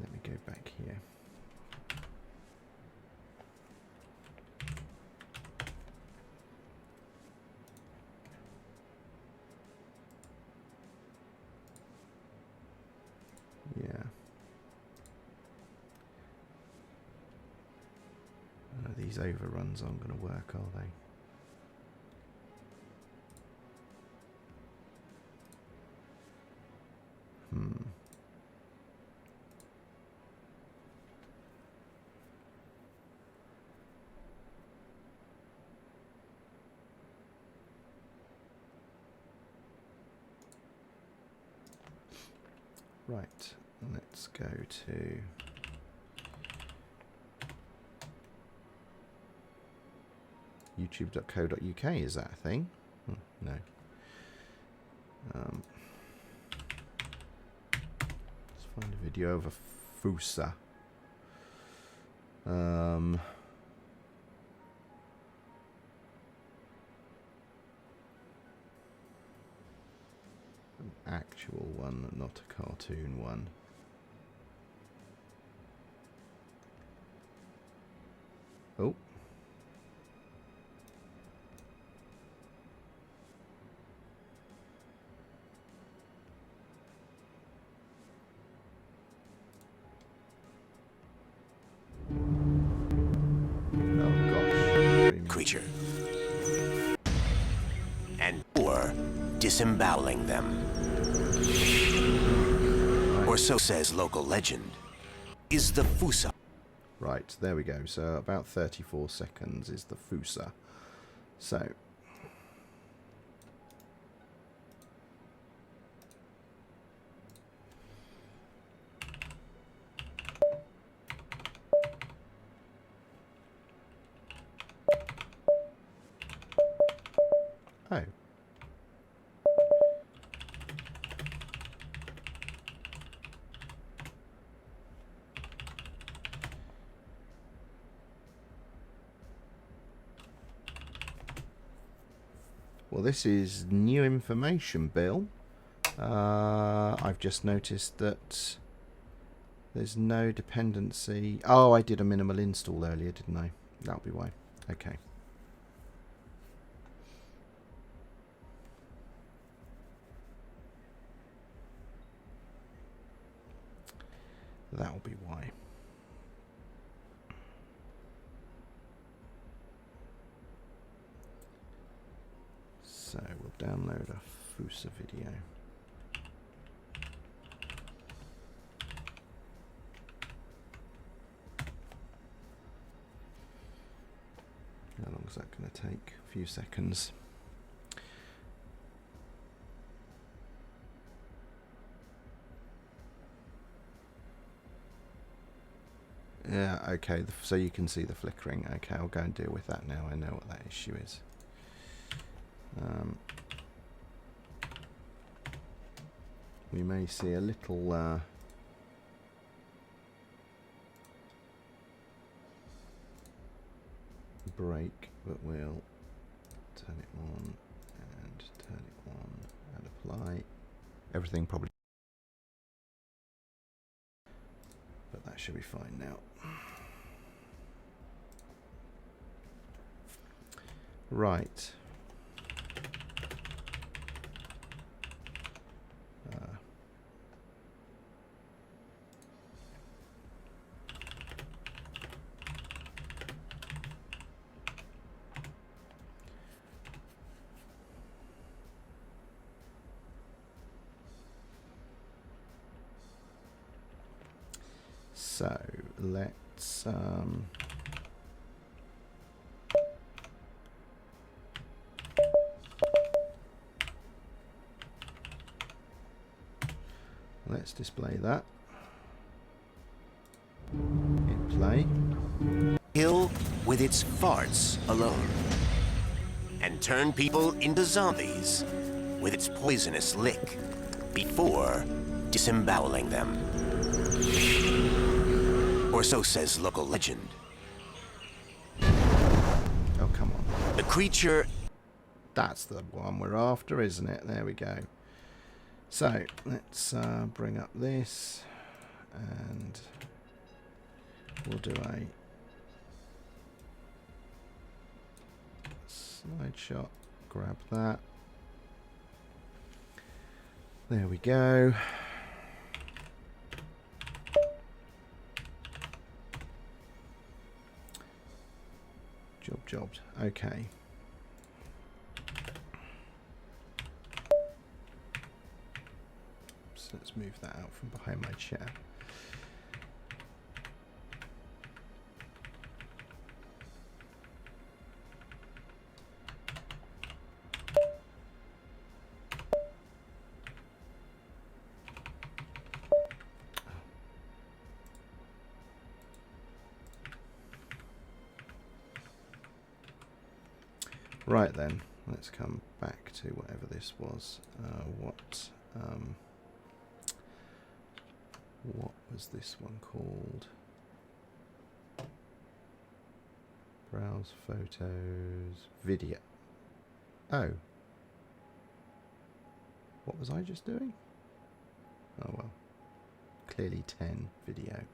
Let me go back here. Yeah. These overruns aren't going to work, are they? Right, let's go to youtube.co.uk. Is that a thing? No. Let's find a video of a Fusa. An actual one, not a cartoon one. Oh. Creature. And or disemboweling them. Or so says local legend. Is the Fusa. Right, there we go. So about 34 seconds is the Fusa. So oh. Well, this is new information, Bill. I've just noticed that there's no dependency. Oh, I did a minimal install earlier, didn't I? That'll be why. Okay. That'll be why. So we'll download a Fusa video. How long is that going to take? A few seconds. Yeah, okay, so you can see the flickering. Okay, I'll go and deal with that now. I know what that issue is. We may see a little break, but we'll turn it on and turn it on and apply. Everything probably, but that should be fine now. Right. So let's let's display that. Hit play. Kill with its farts alone. And turn people into zombies with its poisonous lick before disemboweling them. Or so says local legend. Oh, come on. The creature... That's the one we're after, isn't it? There we go. So, let's bring up this, and we'll do a slide shot. Grab that. There we go. Jobbed. Okay. So let's move that out from behind my chair. Right then, let's come back to whatever this was. What was this one called? Browse photos, video. Oh. What was I just doing? Oh well. Clearly 10 video.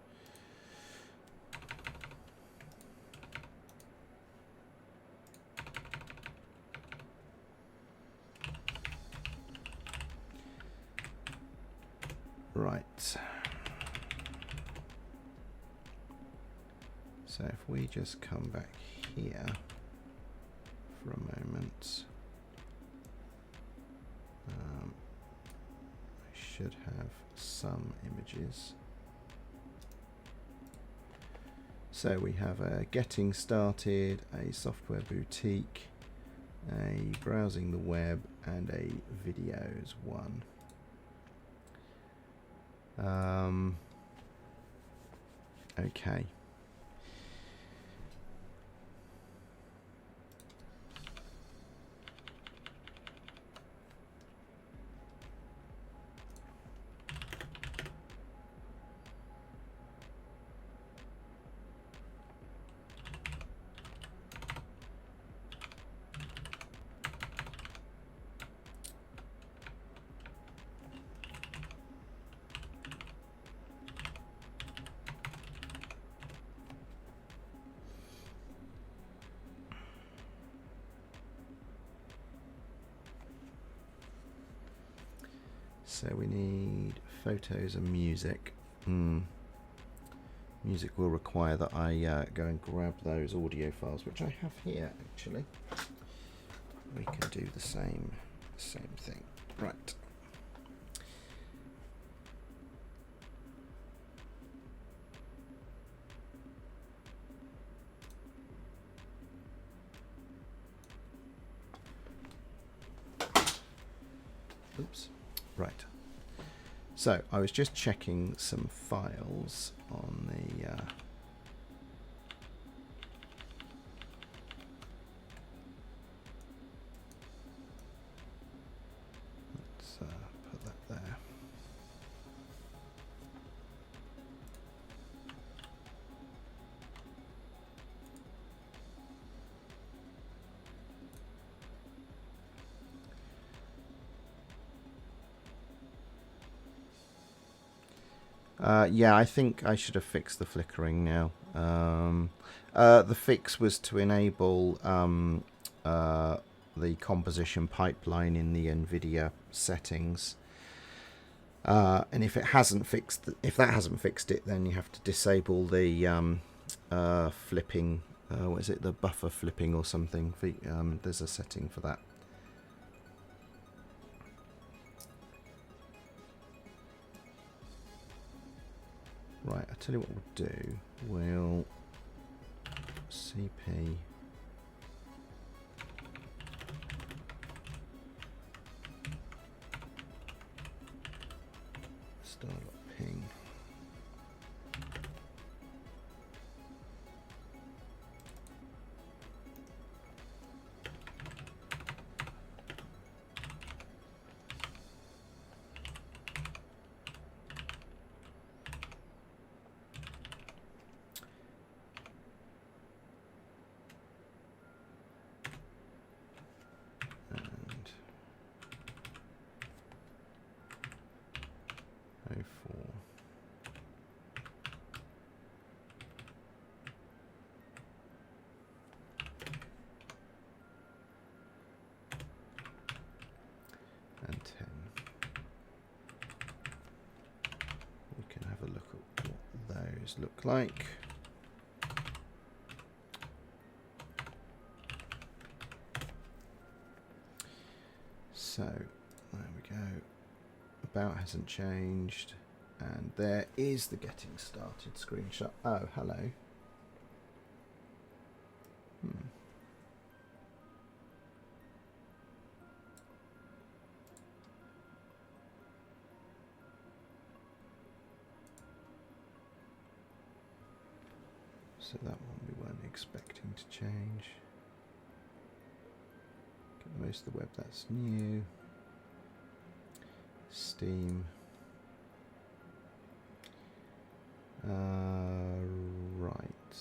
Right. So if we just come back here for a moment, I should have some images. So we have a getting started, a software boutique, a browsing the web, and a videos one. Okay. So we need photos and music. Music will require that I go and grab those audio files, which I have here actually. We can do the same thing. Right. Oops. Right. So I was just checking some files on the let's put that there. Yeah, I think I should have fixed the flickering now. The fix was to enable the composition pipeline in the NVIDIA settings. And if that hasn't fixed it, then you have to disable the flipping. What is it? The buffer flipping or something. There's a setting for that. Right, I'll tell you what we'll do. We'll CP star.ping. And 10. We can have a look at what those look like. So there we go. About hasn't changed, and there is the getting started screenshot. Oh, hello. So that one we weren't expecting to change. Get most of the web, that's new. Steam. Right.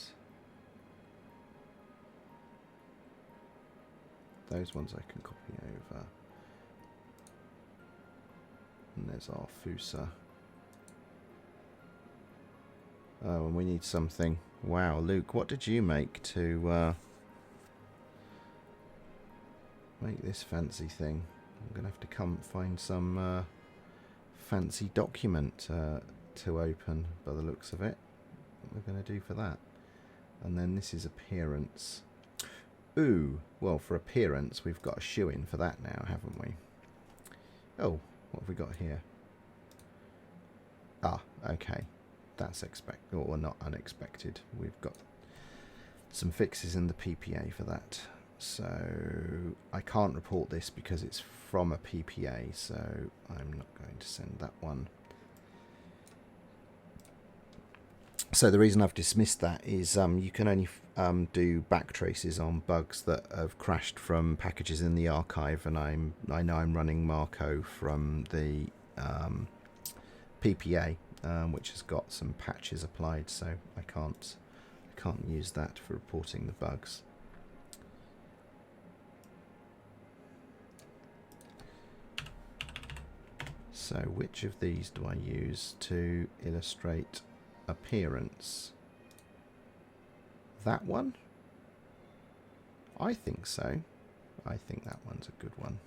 Those ones I can copy over. And there's our Fusa. Oh, and we need something. Wow, Luke, what did you make to make this fancy thing? I'm going to have to come find some fancy document to open by the looks of it. What we're going to do for that. And then this is appearance. Ooh, well, for appearance, we've got a shoe-in for that now, haven't we? Oh, what have we got here? Ah, okay. That's expected, or not unexpected. We've got some fixes in the PPA for that. So I can't report this because it's from a PPA, so I'm not going to send that one. So the reason I've dismissed that is you can only do backtraces on bugs that have crashed from packages in the archive, and I know I'm running Marco from the PPA, which has got some patches applied, so I can't use that for reporting the bugs. So which of these do I use to illustrate appearance? That one? I think so. I think that one's a good one.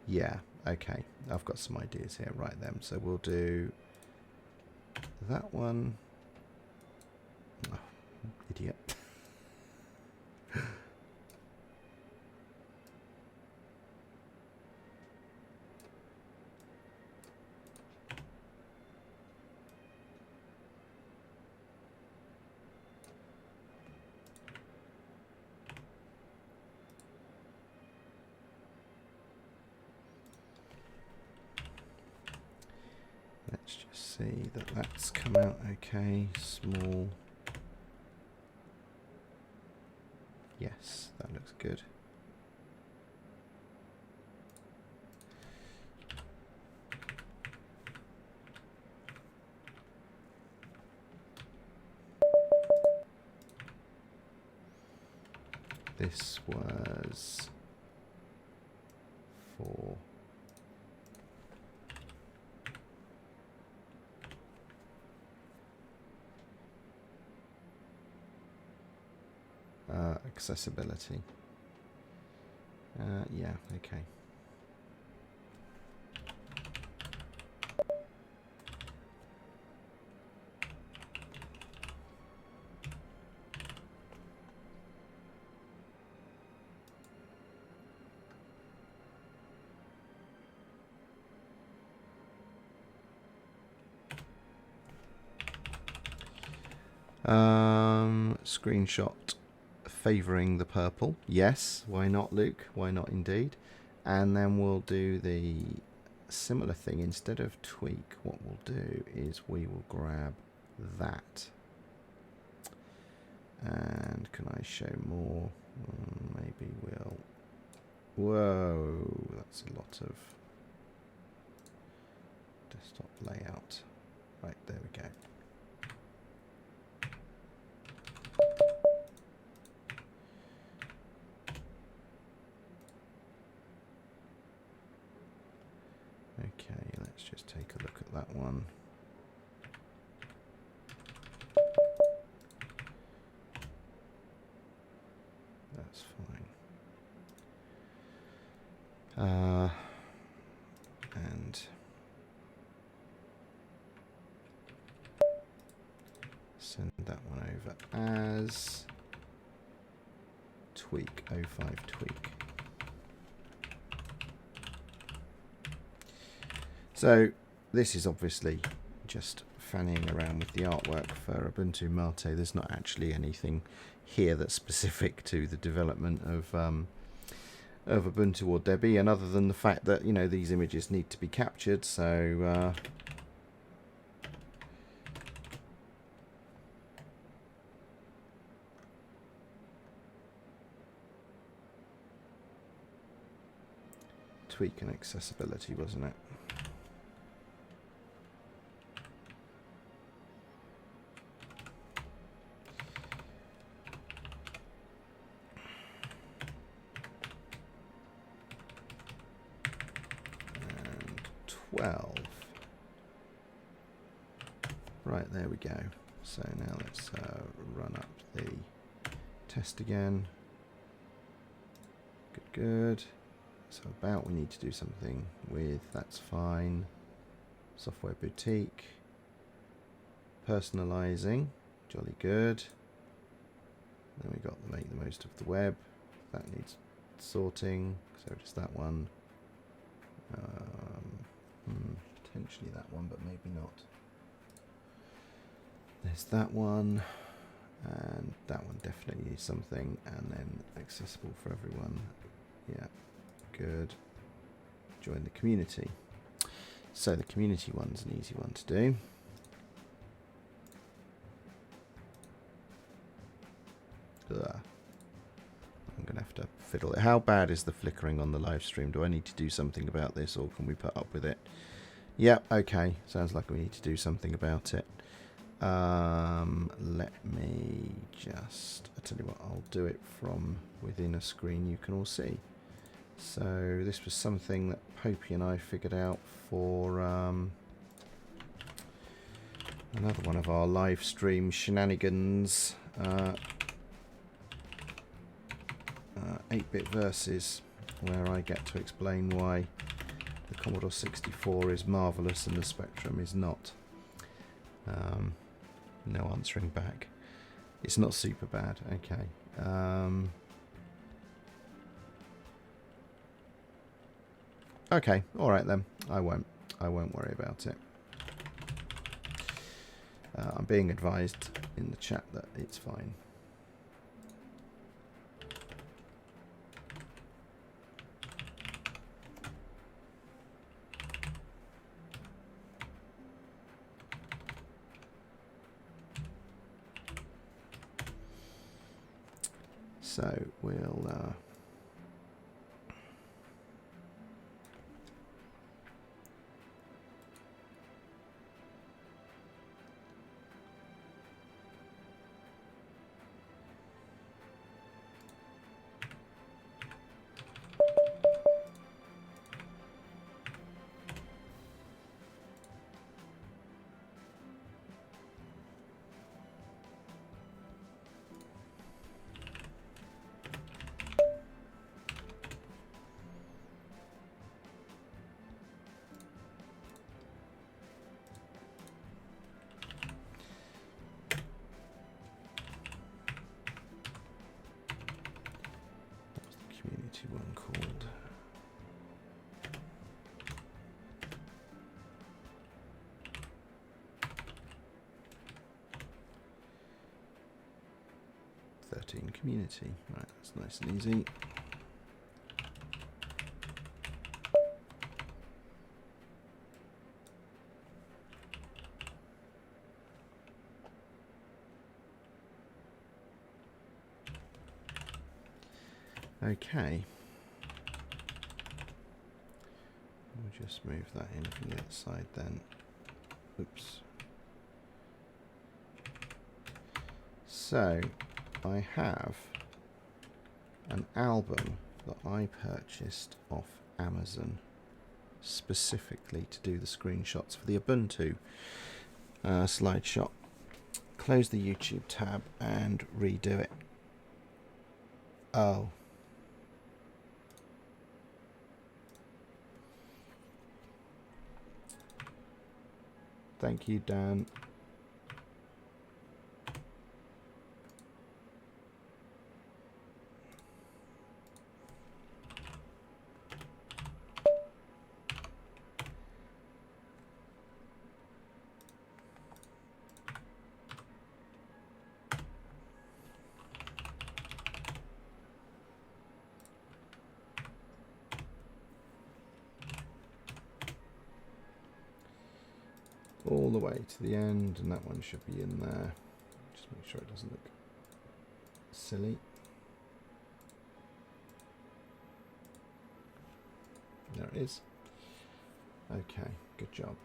Yeah, okay. I've got some ideas here. Right then. So we'll do that one. Oh, idiot. Let's just see that that's come out okay. Small. Yes, that looks good. This was for accessibility. Yeah, okay. Screenshot favouring the purple. Yes, why not, Luke? Why not indeed? And then we'll do the similar thing. Instead of tweak, what we'll do is we will grab that. And can I show more? Maybe we'll... Whoa, that's a lot of desktop layout. Right, there we go. Okay, let's just take a look at that one. That's fine. And send that one over as tweak 05 tweak. So this is obviously just fanning around with the artwork for Ubuntu Marte. There's not actually anything here that's specific to the development of Ubuntu or Debian, other than the fact that, you know, these images need to be captured. So tweak and accessibility, wasn't it? And 12. Right, there we go. So now let's run up the test again. Good, good. So about we need to do something with, that's fine. Software boutique. Personalizing, jolly good. Then we got the make the most of the web. That needs sorting, so just that one. Potentially that one, but maybe not. There's that one, and that one definitely needs something, and then accessible for everyone. Yeah, good. Join the community. So the community one's an easy one to do. Ugh. I'm going to have to fiddle it. How bad is the flickering on the live stream? Do I need to do something about this, or can we put up with it? Yeah, okay. Sounds like we need to do something about it. Let me just... I tell you what, I'll do it from within a screen you can all see. So this was something that Popey and I figured out for another one of our live stream shenanigans. 8-bit verses, where I get to explain why the Commodore 64 is marvellous and the Spectrum is not. No answering back. It's not super bad. Okay. Okay. All right then. I won't worry about it. I'm being advised in the chat that it's fine. So we'll in community. Right, that's nice and easy. Okay. We'll just move that in from the other side then. Oops. So, I have an album that I purchased off Amazon specifically to do the screenshots for the Ubuntu slideshow. Close the YouTube tab and redo it. Oh. Thank you, Dan. All the way to the end, and that one should be in there. Just make sure it doesn't look silly. There it is. Okay, good job.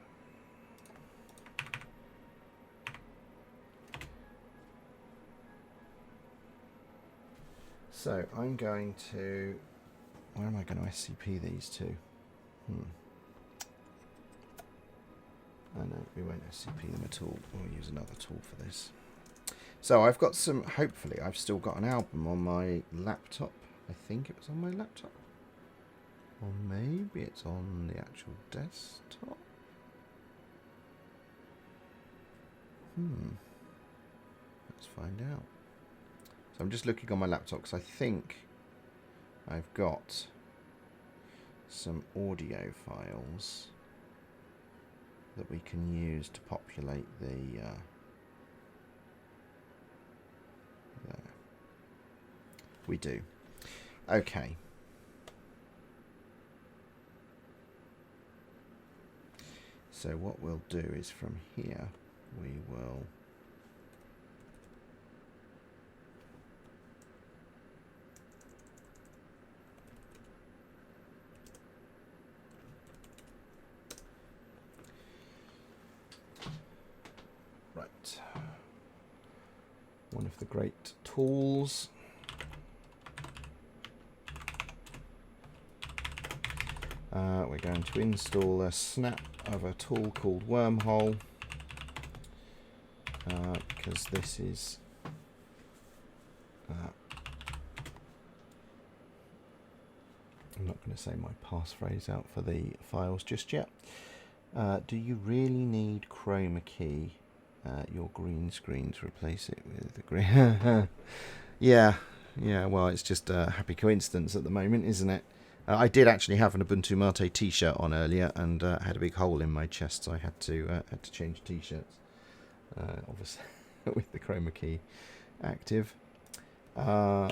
So I'm going to, where am I going to SCP these two? I know, we won't SCP them at all. We'll use another tool for this. So I've got some, hopefully I've still got an album on my laptop. I think it was on my laptop. Or maybe it's on the actual desktop. Let's find out. So I'm just looking on my laptop because I think I've got some audio files that we can use to populate the there. We do. Okay. So what we'll do is from here we will one of the great tools. We're going to install a snap of a tool called Wormhole because this is I'm not going to say my passphrase out for the files just yet. Do you really need chroma key? Your green screen to replace it with the green. yeah, well, it's just a happy coincidence at the moment, isn't it? I did actually have an Ubuntu Marte t-shirt on earlier and had a big hole in my chest, so I had to change t-shirts, obviously, with the chroma key active. Wormhole.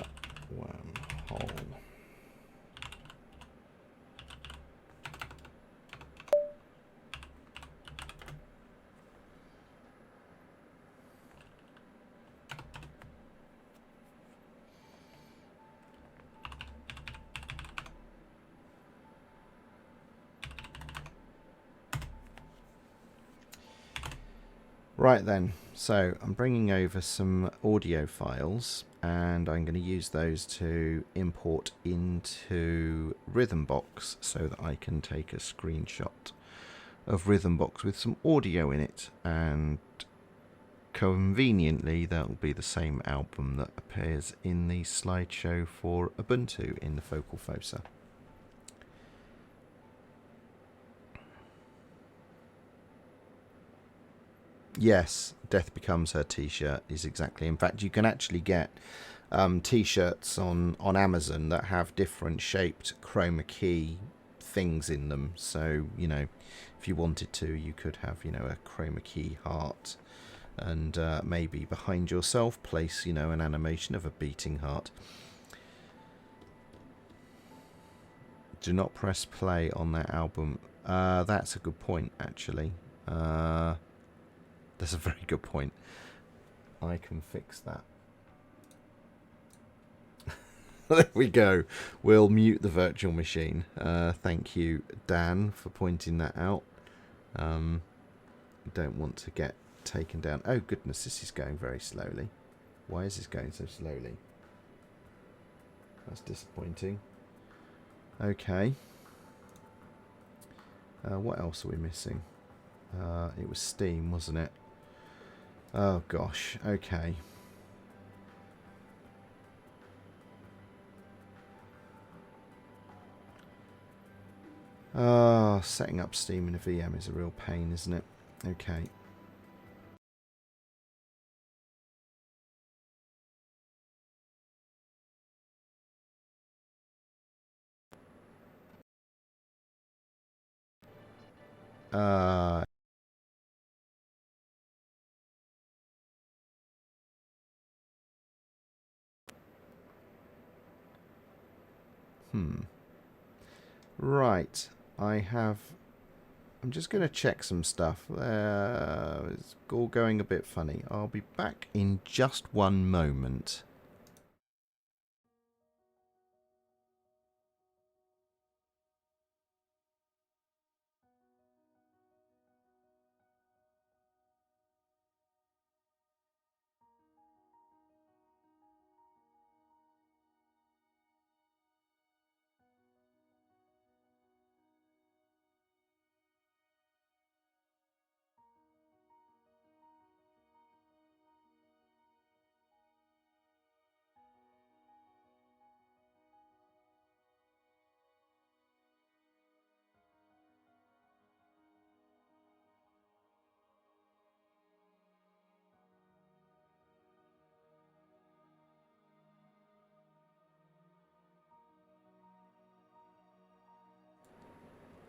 Right then, so I'm bringing over some audio files and I'm going to use those to import into Rhythmbox so that I can take a screenshot of Rhythmbox with some audio in it, and conveniently that will be the same album that appears in the slideshow for Ubuntu in the Focal Fossa. Yes, Death Becomes Her t-shirt is exactly. In fact, you can actually get t-shirts on Amazon that have different shaped chroma key things in them. So, you know, if you wanted to, you could have, you know, a chroma key heart and maybe behind yourself place, you know, an animation of a beating heart. Do not press play on that album. That's a good point, actually. That's a very good point. I can fix that. There we go. We'll mute the virtual machine. Thank you, Dan, for pointing that out. Don't want to get taken down. Oh, goodness, this is going very slowly. Why is this going so slowly? That's disappointing. Okay. What else are we missing? It was Steam, wasn't it? Oh, gosh. Okay. Setting up Steam in a VM is a real pain, isn't it? Okay. Right. I'm just going to check some stuff. It's all going a bit funny. I'll be back in just one moment.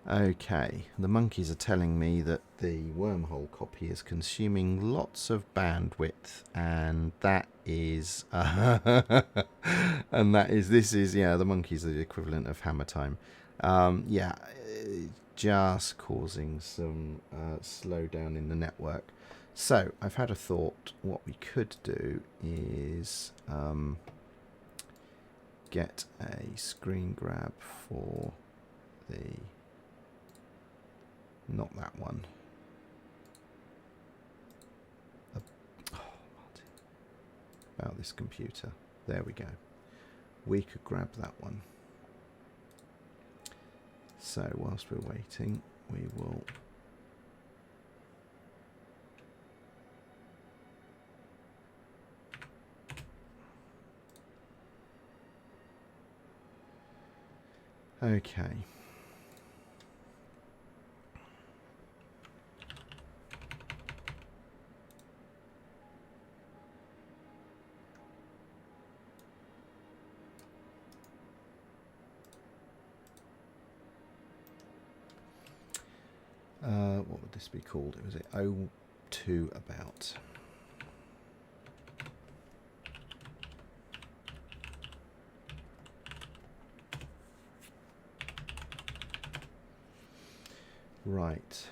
Okay, the monkeys are telling me that the wormhole copy is consuming lots of bandwidth, and that is, this is, yeah, the monkeys are the equivalent of hammer time. Yeah, just causing some slowdown in the network. So I've had a thought. What we could do is get a screen grab for the... Not that one. Oh, Martin. About this computer. There we go. We could grab that one. So whilst we're waiting, we will... Okay. What would this be called? It was it 02 about. Right.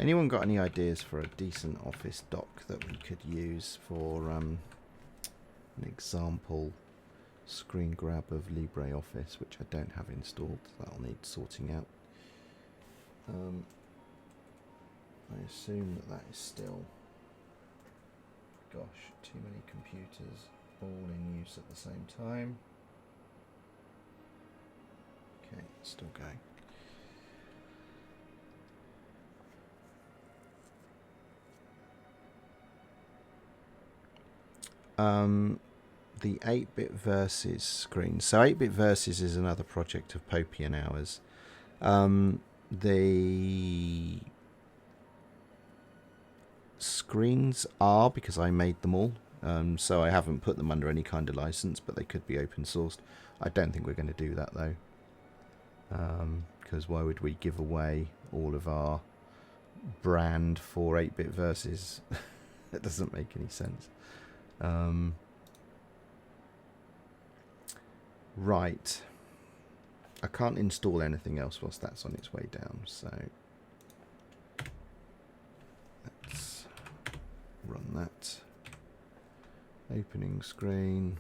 Anyone got any ideas for a decent office dock that we could use for an example screen grab of LibreOffice, which I don't have installed? That'll need sorting out. I assume that is still, gosh, too many computers all in use at the same time. Okay, it's still going. The 8-bit versus screen. So 8-bit versus is another project of Popey and ours. The screens are, because I made them all, So I haven't put them under any kind of license, but they could be open sourced. I don't think we're going to do that though, because why would we give away all of our brand for 8-bit verses? That doesn't make any sense. Right. I can't install anything else whilst that's on its way down, so let's run that. Opening screen.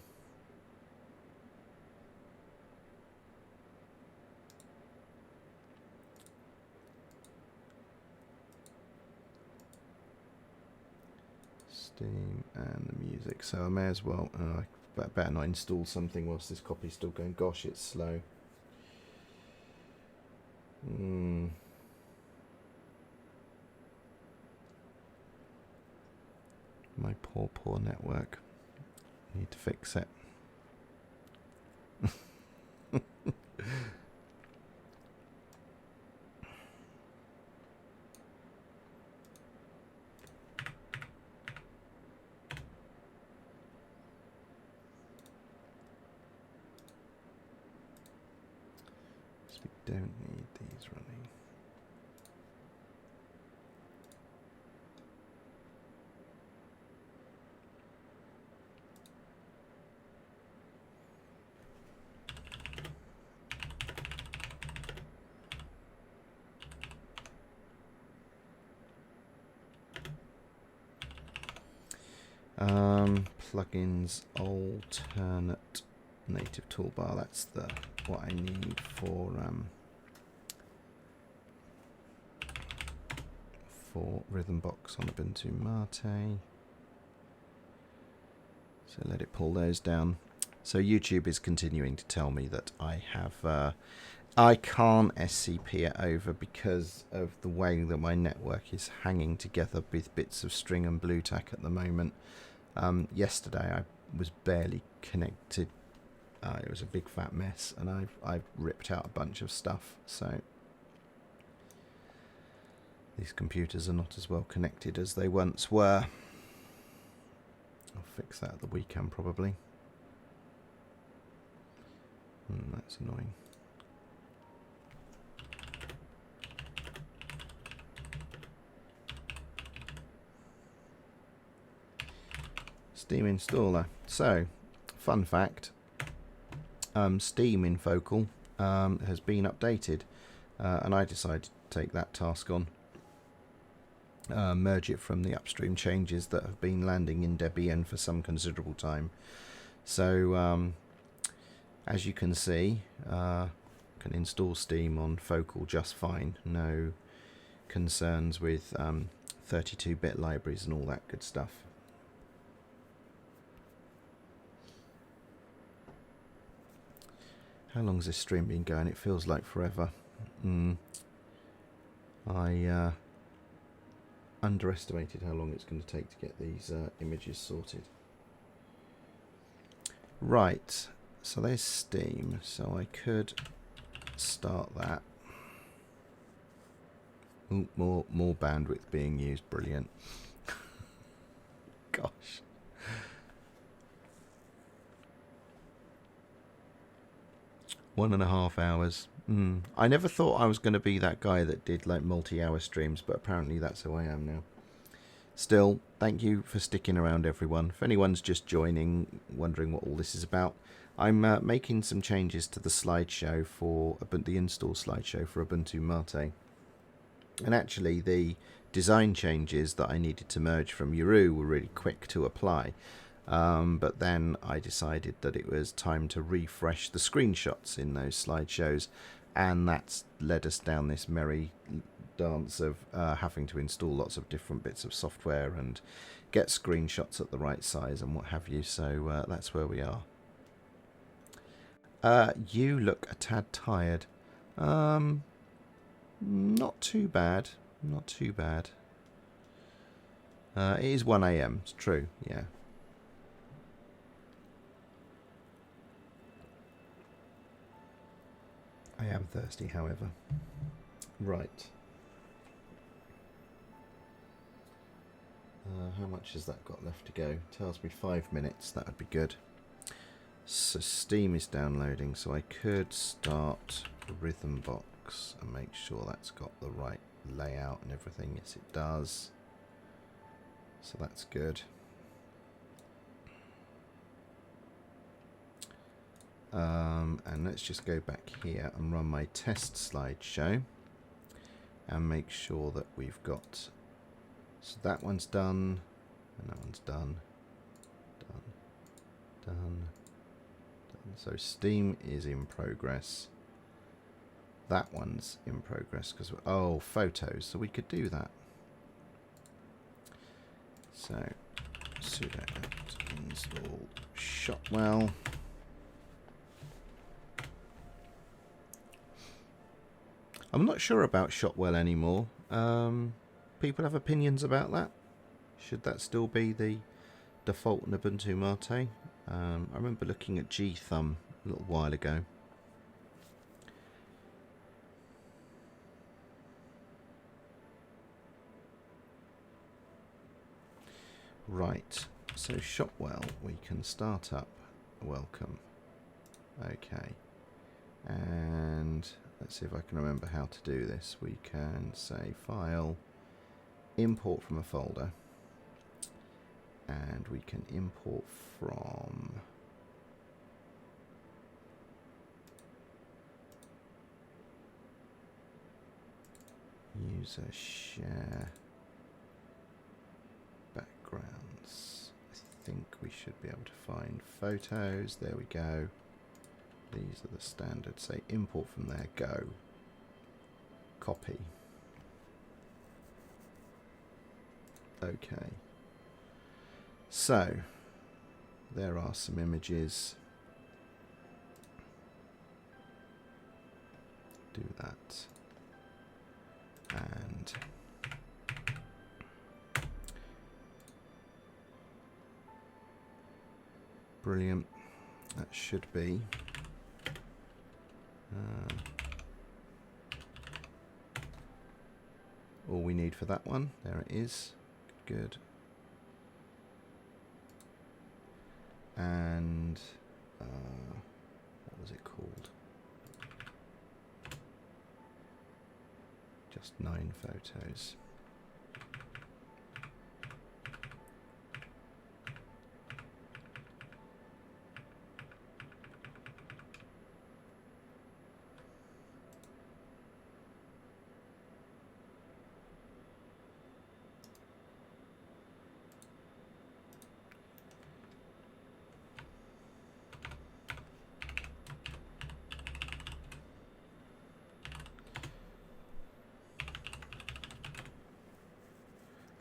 Steam and the music. So I may as well, better not install something whilst this copy's still going. Gosh, it's slow. My poor network. Need to fix it. We don't need these running. Plugins, alternate native toolbar. That's what I need for Rhythmbox on Ubuntu Marte. So let it pull those down. So YouTube is continuing to tell me that I have I can't SCP it over because of the way that my network is hanging together with bits of string and blue tack at the moment. Yesterday I was barely connected. It was a big fat mess, and I've ripped out a bunch of stuff. So these computers are not as well connected as they once were. I'll fix that at the weekend probably. That's annoying. Steam installer. So, fun fact, Steam in Focal has been updated, and I decided to take that task on. Merge it from the upstream changes that have been landing in Debian for some considerable time. So, as you can see, can install Steam on Focal just fine. No concerns with 32-bit libraries and all that good stuff. How long's this stream been going? It feels like forever. I underestimated how long it's going to take to get these images sorted. Right, so there's Steam. So I could start that. Ooh, more bandwidth being used. Brilliant. Gosh. One and a half hours. I never thought I was going to be that guy that did like multi-hour streams, but apparently that's who I am now. Still, thank you for sticking around, everyone. If anyone's just joining, wondering what all this is about, I'm making some changes to the slideshow for the install slideshow for Ubuntu Marte. And actually, the design changes that I needed to merge from Yaru were really quick to apply. But then I decided that it was time to refresh the screenshots in those slideshows, and that's led us down this merry dance of having to install lots of different bits of software and get screenshots at the right size and what have you. So that's where we are. You look a tad tired. Not too bad. Not too bad. It is 1 AM. It's true. Yeah. I am thirsty, however. Right. How much has that got left to go? Tells me 5 minutes. That would be good. So Steam is downloading, so I could start Rhythmbox and make sure that's got the right layout and everything. Yes, it does. So that's good. And let's just go back here and run my test slideshow and make sure that we've got, so that one's done and that one's done. So Steam is in progress. That one's in progress because, oh, photos, so we could do that. So sudo apt install Shotwell. I'm not sure about Shotwell anymore. People have opinions about that. Should that still be the default in Ubuntu Mate? I remember looking at gthumb a little while ago. Right, so Shotwell we can start up. Welcome. Okay. And let's see if I can remember how to do this. We can say file, import from a folder, and we can import from user share backgrounds. I think we should be able to find photos. There we go. These are the standards. Say import from there, go. Copy. Okay. So, there are some images. Do that. And brilliant. That should be all we need for that one. There it is. Good. And what was it called? Just 9 photos.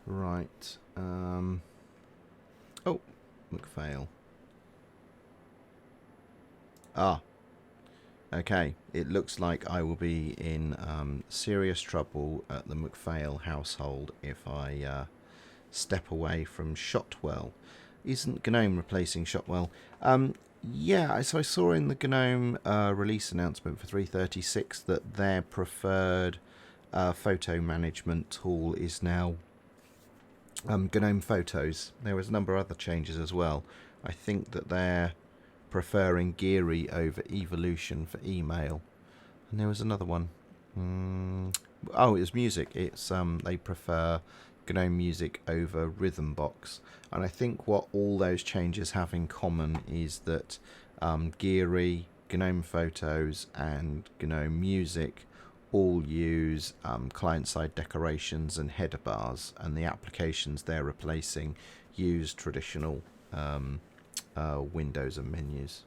Right. Oh, McPhail. Ah. Okay. It looks like I will be in serious trouble at the McPhail household if I step away from Shotwell. Isn't GNOME replacing Shotwell? Yeah, so I saw in the GNOME release announcement for 3.36 that their preferred photo management tool is now GNOME Photos. There was a number of other changes as well. I think that they're preferring Geary over Evolution for email. And there was another one. Oh, it was music. It's they prefer GNOME Music over Rhythmbox. And I think what all those changes have in common is that Geary, GNOME Photos and GNOME Music all use client-side decorations and header bars, and the applications they're replacing use traditional windows and menus.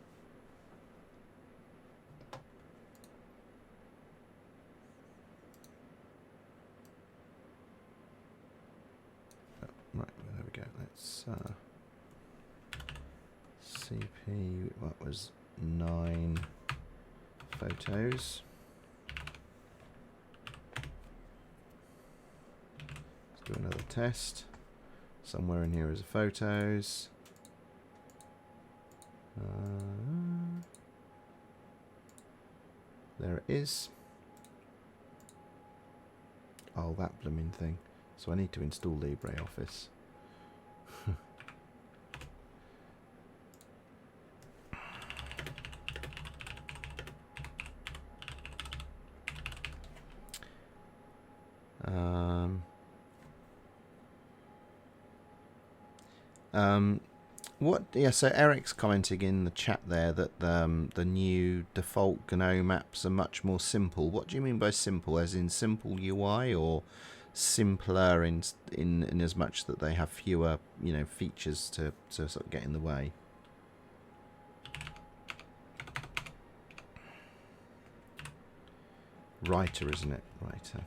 Oh, right, there we go. Let's CP, what was 9 photos. Do another test. Somewhere in here is the photos. There it is. Oh, that blooming thing. So I need to install LibreOffice. Yeah, so Eric's commenting in the chat there that the new default GNOME apps are much more simple. What do you mean by simple? As in simple UI, or simpler in as much that they have fewer, features to sort of get in the way? Writer, isn't it? Writer.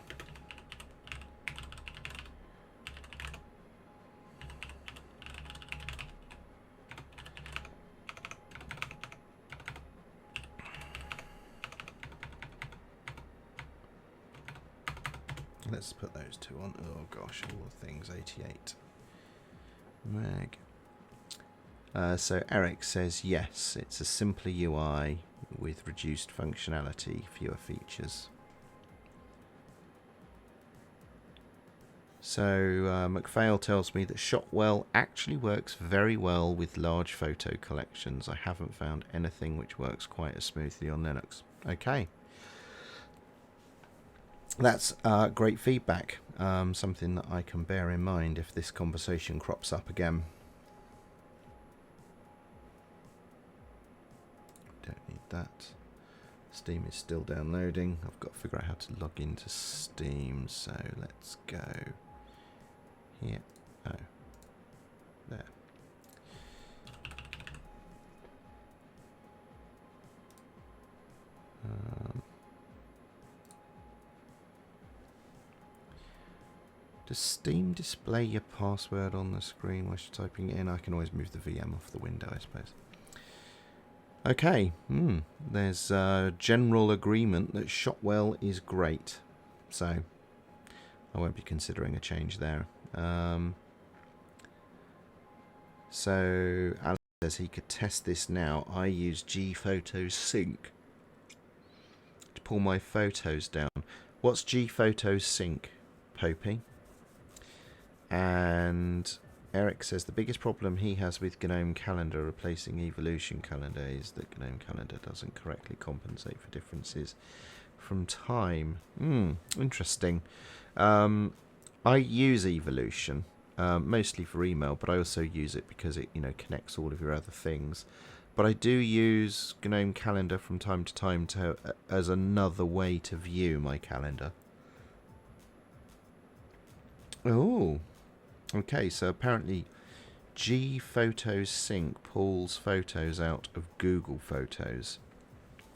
Let's put those two on. Oh gosh, all the things. 88 meg. So Eric says yes, it's a simpler UI with reduced functionality, fewer features. So McPhail tells me that Shotwell actually works very well with large photo collections. I haven't found anything which works quite as smoothly on Linux. Okay. That's great feedback. Something that I can bear in mind if this conversation crops up again. Don't need that. Steam is still downloading. I've got to figure out how to log into Steam. So let's go here. Oh, there. Does Steam display your password on the screen while you're typing it in? I can always move the VM off the window, I suppose. Okay, there's general agreement that Shotwell is great, so I won't be considering a change there. So Alex says he could test this now. I use gPhotos Sync to pull my photos down. What's gPhotos Sync, Popey? And Eric says the biggest problem he has with GNOME Calendar replacing Evolution Calendar is that GNOME Calendar doesn't correctly compensate for differences from time. Interesting. I use Evolution mostly for email, but I also use it because it connects all of your other things. But I do use GNOME Calendar from time to time as another way to view my calendar. Oh. Okay, so apparently gPhotos Sync pulls photos out of Google Photos.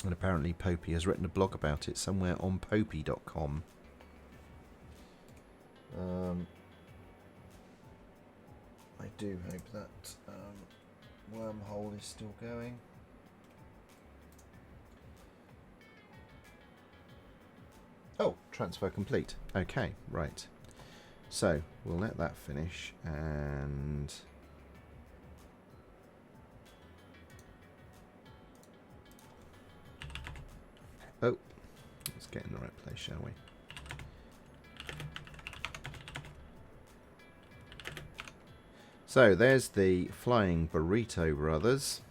And apparently Popey has written a blog about it somewhere on popey.com. I do hope that wormhole is still going. Oh, transfer complete. Okay, right. So, we'll let that finish, and oh, let's get in the right place, shall we? So, there's the Flying Burrito Brothers.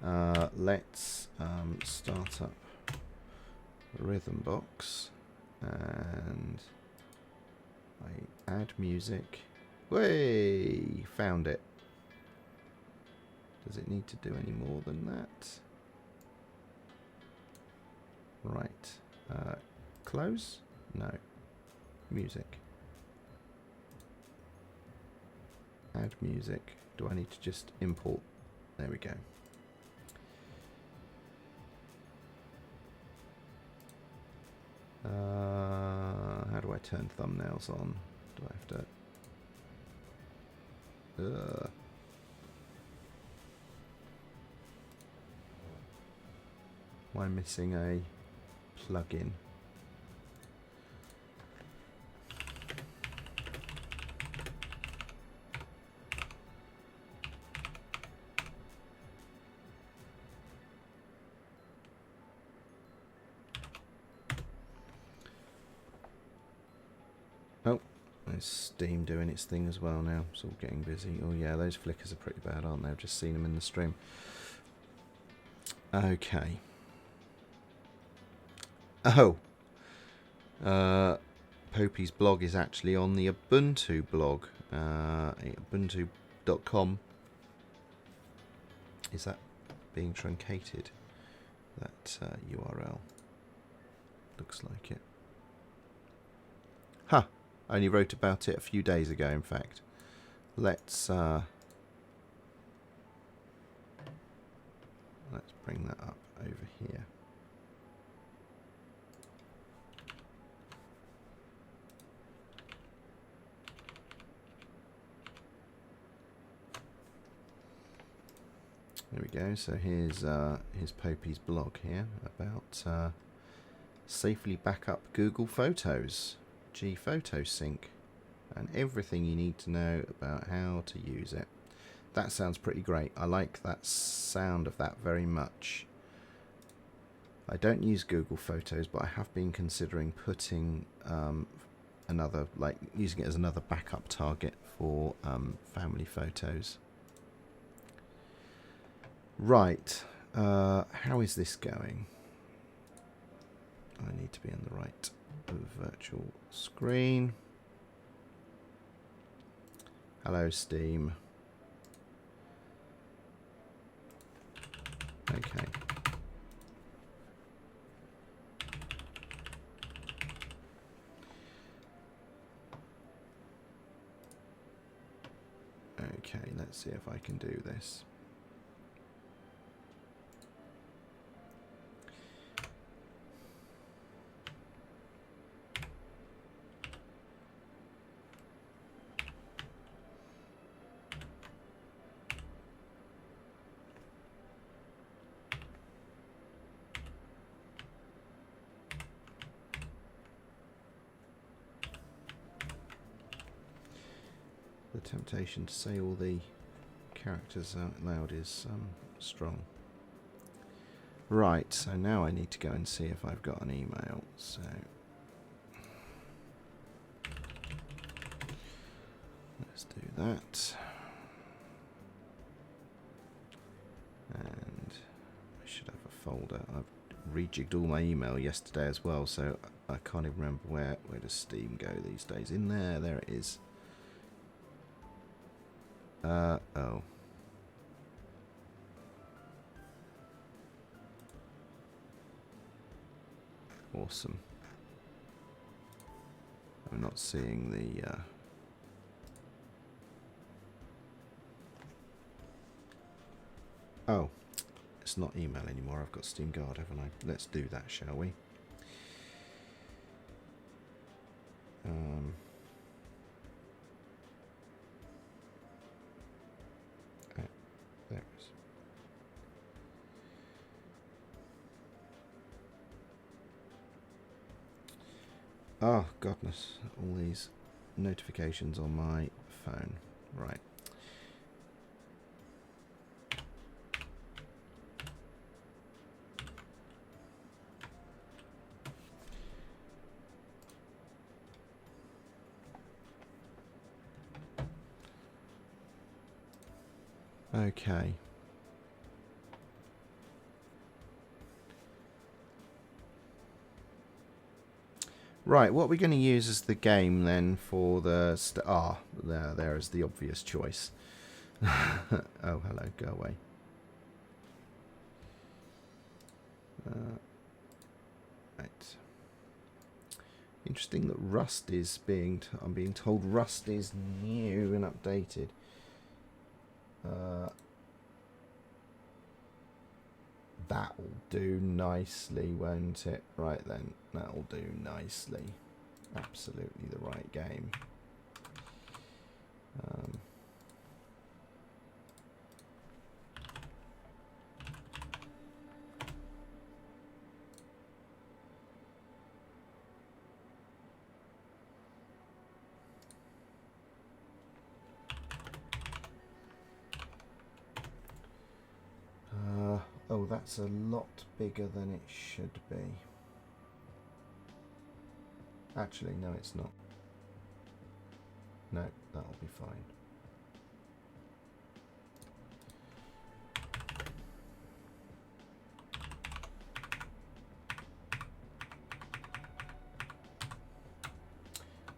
Let's start up Rhythm Box, and I add music. Way, found it. Does it need to do any more than that? Right. Close? No. Music. Add music. Do I need to just import? There we go. How do I turn thumbnails on? Do I have to... Am I missing a plugin? Oh, there's Steam doing its thing as well now. It's all getting busy. Oh yeah, those flickers are pretty bad, aren't they? I've just seen them in the stream. Okay. Oh. Popey's blog is actually on the Ubuntu blog. Ubuntu .com. Is that being truncated? That URL looks like it. Huh. I only wrote about it a few days ago, in fact. Let's bring that up over here. There we go. So here's Popey's blog here about safely backup Google Photos, G-Photo Sync, and everything you need to know about how to use it. That sounds pretty great. I like that sound of that very much. I don't use Google Photos, but I have been considering putting using it as another backup target for family photos. Right, how is this going? I need to be on the right virtual screen. Hello, Steam. Okay. Okay, let's see if I can do this. The temptation to say all the characters out loud is strong. Right, so now I need to go and see if I've got an email. So let's do that. And I should have a folder. I've rejigged all my email yesterday as well, so I can't even remember where does Steam go these days. In there, there it is. Oh. Awesome. I'm not seeing the... Oh. It's not email anymore. I've got Steam Guard, haven't I? Let's do that, shall we? There it is. Oh, goodness. All these notifications on my phone. Right. Okay. Right, what we're going to use as the game then for the... there is the obvious choice. Oh, hello, go away. Right. Interesting that Rust is I'm being told Rust is new and updated. That'll do nicely, won't it? Right then, that'll do nicely. Absolutely the right game. Oh, that's a lot bigger than it should be. Actually, no, it's not. No, that'll be fine.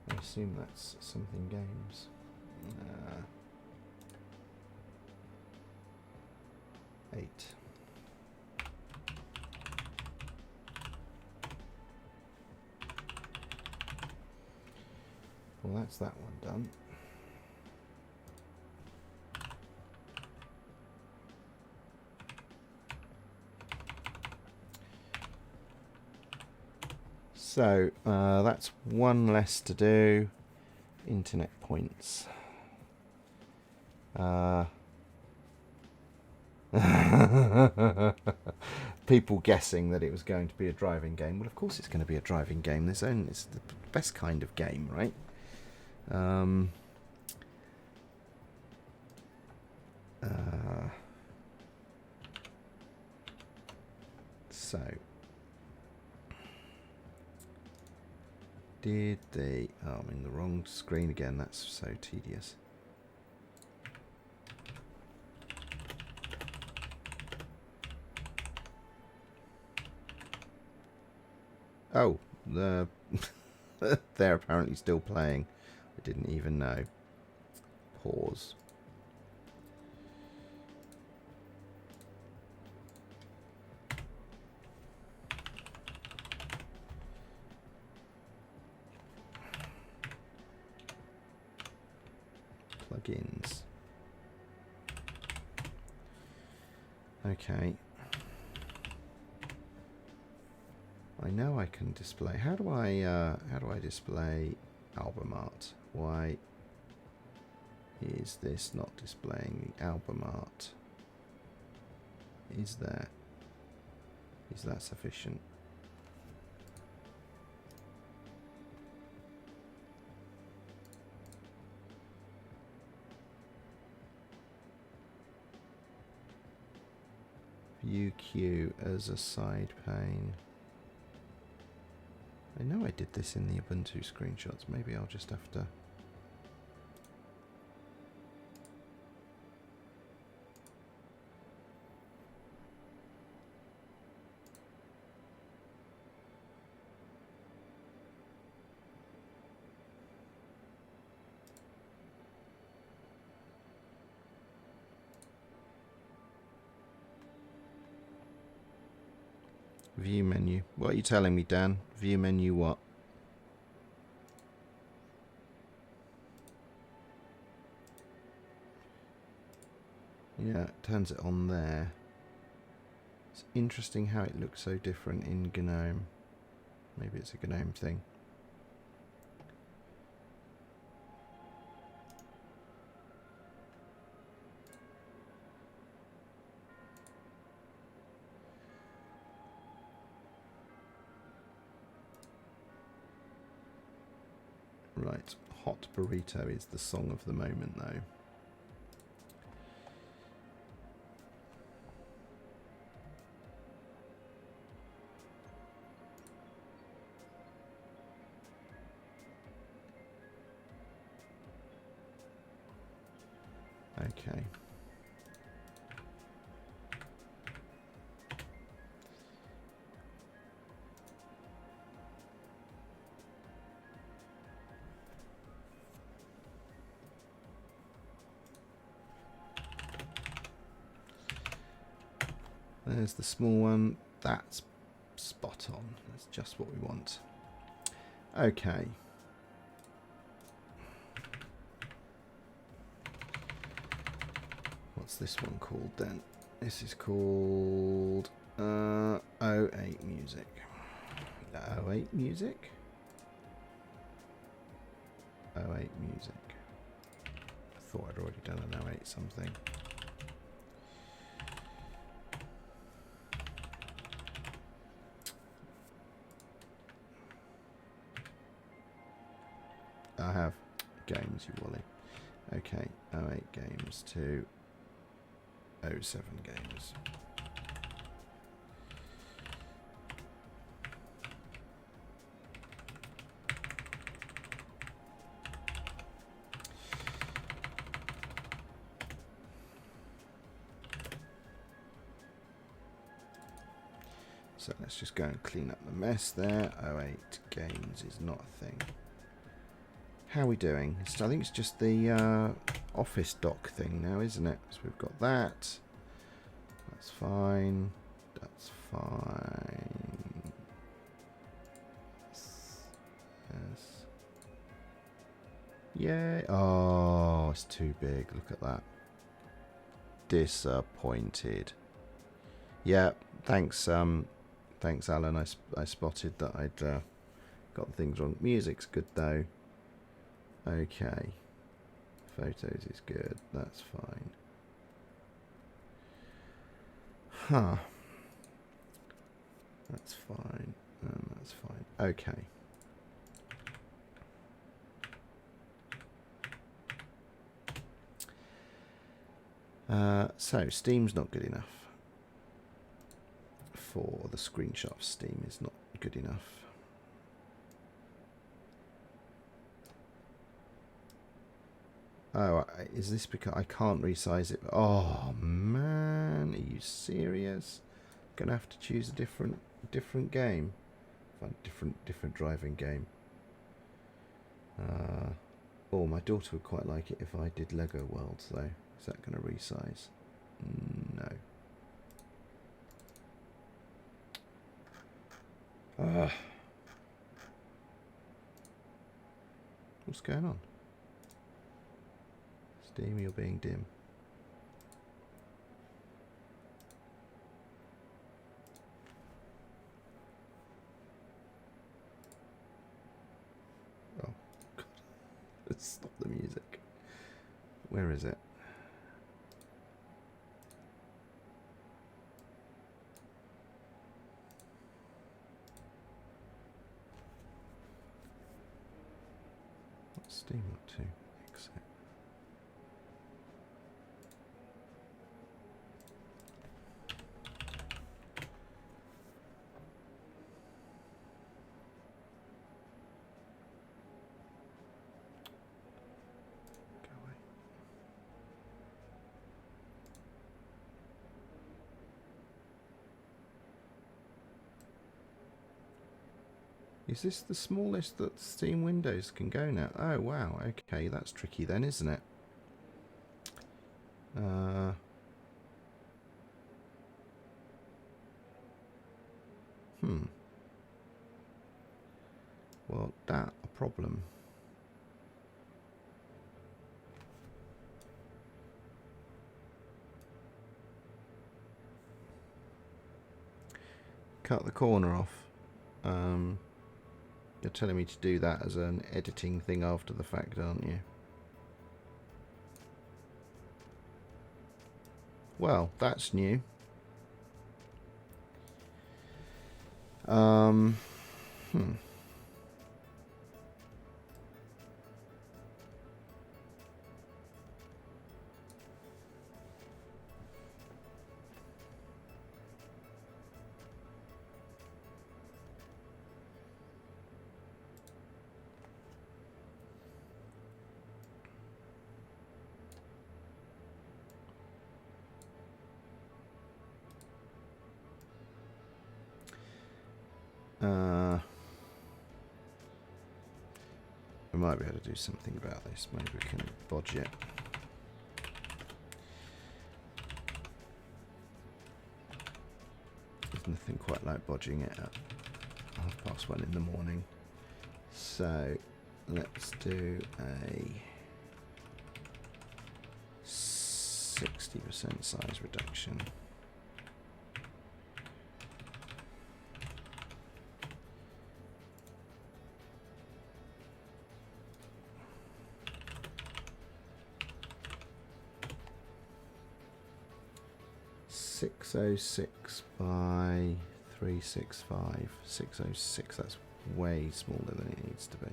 I assume that's something games. 8. Well, that's that one done. So that's one less to do. Internet points. People guessing that it was going to be a driving game. Well, of course it's going to be a driving game. It's the best kind of game, right? So did they... Oh, I'm in the wrong screen again. That's so tedious. Oh, they're apparently still playing. I didn't even know. Pause. Plugins. Okay. I know I can display. How do I display album art? Why is this not displaying the album art? Is that sufficient? View queue as a side pane. I know I did this in the Ubuntu screenshots. Maybe I'll just have to... View menu. What are you telling me, Dan? View menu what? Yeah, it turns it on there. It's interesting how it looks so different in GNOME. Maybe it's a GNOME thing. Right, Hot Burrito is the song of the moment, though. Okay. There's the small one. That's spot on. That's just what we want. Okay. What's this one called then? This is called 08 Music. 08 Music? 08 Music. I thought I'd already done an 08 something. I have games, you wally. Okay, 08 games to 07 games. So let's just go and clean up the mess there. 08 games is not a thing. How are we doing? I think it's just the Office dock thing now, isn't it? So we've got that. That's fine. That's fine. Yes. Yay. Oh, it's too big. Look at that. Disappointed. Yeah, thanks thanks Alan. I spotted that I'd got things wrong. Music's good though. Okay. Photos is good. That's fine. Huh. That's fine. That's fine. Okay. So Steam's not good enough. For the screenshot of Steam is not good enough. Oh, is this because I can't resize it? Oh man, are you serious? Gonna have to choose a different game. Find different driving game. Oh, my daughter would quite like it if I did Lego Worlds though. Is that gonna resize? No. What's going on? Steam, you're being dim. Oh, God. Let's stop the music. Where is it? What's Steam up to? Exit. Go away. Is this the smallest that Steam Windows can go now? Oh wow, okay, that's tricky then, isn't it? Well, that's a problem. Cut the corner off. You're telling me to do that as an editing thing after the fact, aren't you? Well, that's new. We might be able to do something about this. Maybe we can bodge it. There's nothing quite like bodging it at 1:30 in the morning. So let's do a 60% size reduction. .606 by 365. 606, that's way smaller than it needs to be.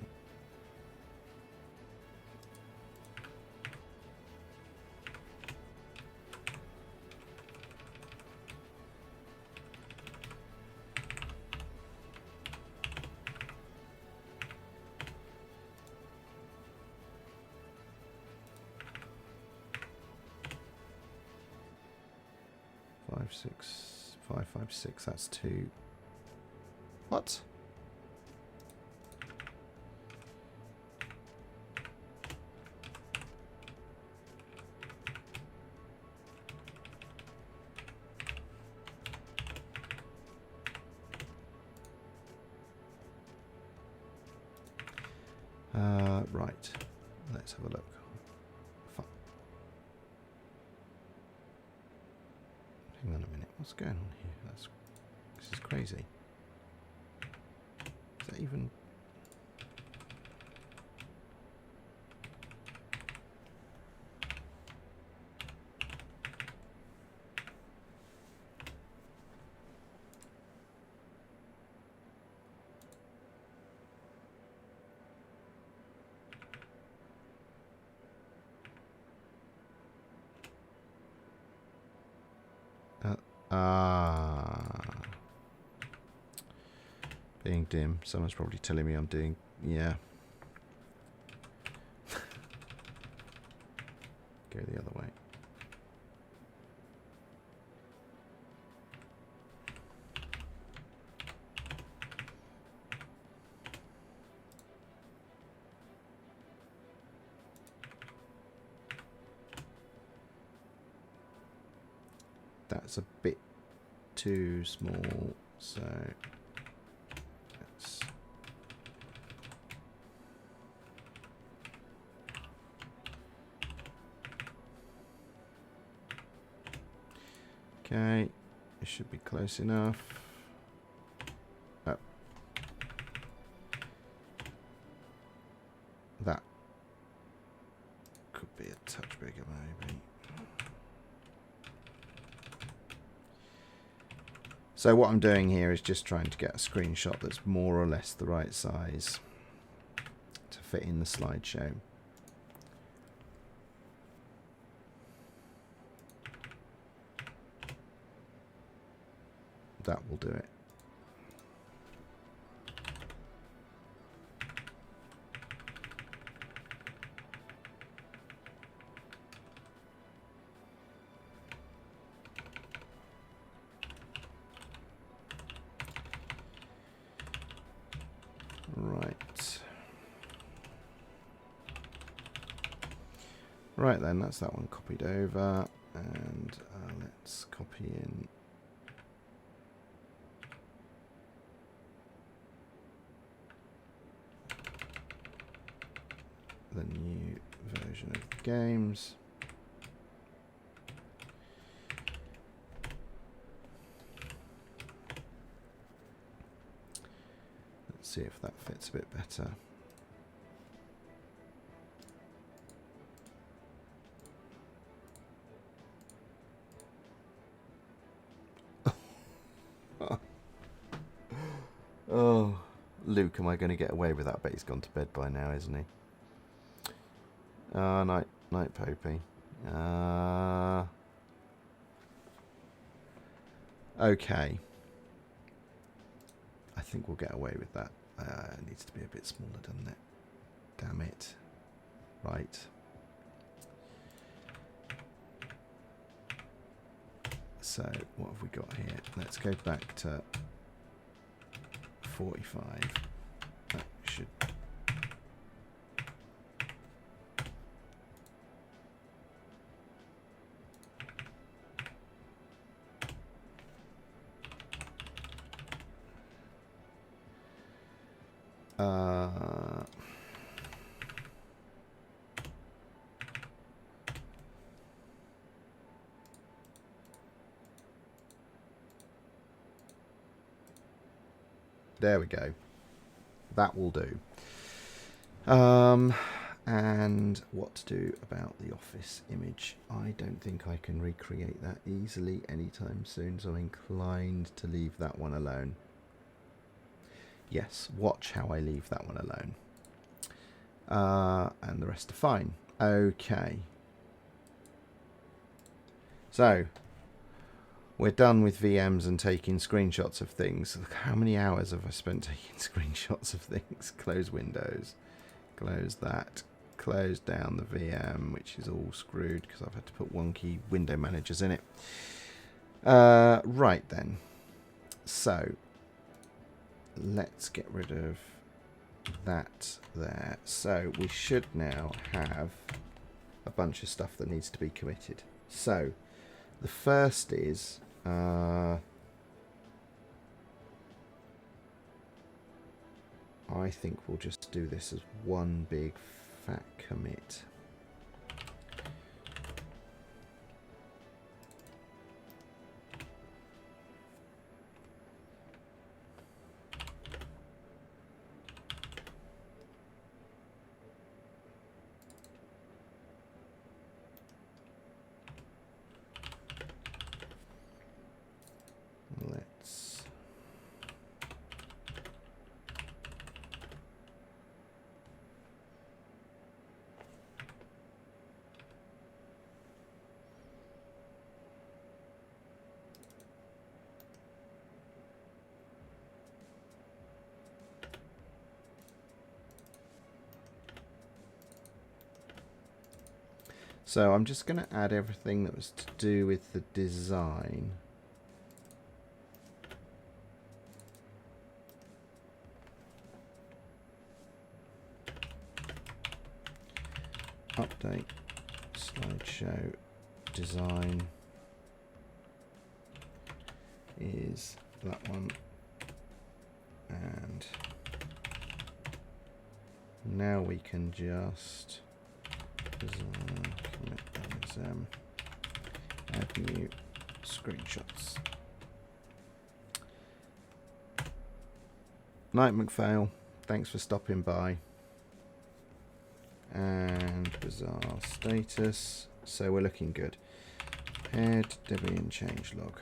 Six, 556, that's 2. What? Right, let's have a look. Hang on a minute, what's going on here? This is crazy. Is that even... being dim. Someone's probably telling me I'm doing... Yeah. Go the other way. That's a bit too small, so let's... Okay, it should be close enough. Oh. That could be a touch bigger, maybe. So what I'm doing here is just trying to get a screenshot that's more or less the right size to fit in the slideshow. That will do it. Right then, that's that one copied over, and let's copy in the new version of games. Let's see if that fits a bit better. Oh, Luke, am I going to get away with that? But he's gone to bed by now, isn't he? Night, Popey. Okay. I think we'll get away with that. It needs to be a bit smaller, doesn't it? Damn it. Right. So, what have we got here? Let's go back to 45. That should... There we go. That will do. And what to do about the office image? I don't think I can recreate that easily anytime soon, so I'm inclined to leave that one alone. Yes, watch how I leave that one alone. And the rest are fine. Okay. So, we're done with VMs and taking screenshots of things. Look, how many hours have I spent taking screenshots of things? Close Windows. Close that. Close down the VM, which is all screwed because I've had to put wonky window managers in it. Right then. So, let's get rid of that there. So, we should now have a bunch of stuff that needs to be committed. So, the first is... I think we'll just do this as one big fat commit. Let's So I'm just going to add everything that was to do with the design. Update slideshow design is that one, and now we can just add new screenshots. Night McPhail, thanks for stopping by. And bizarre status, so we're looking good. Add Debian changelog.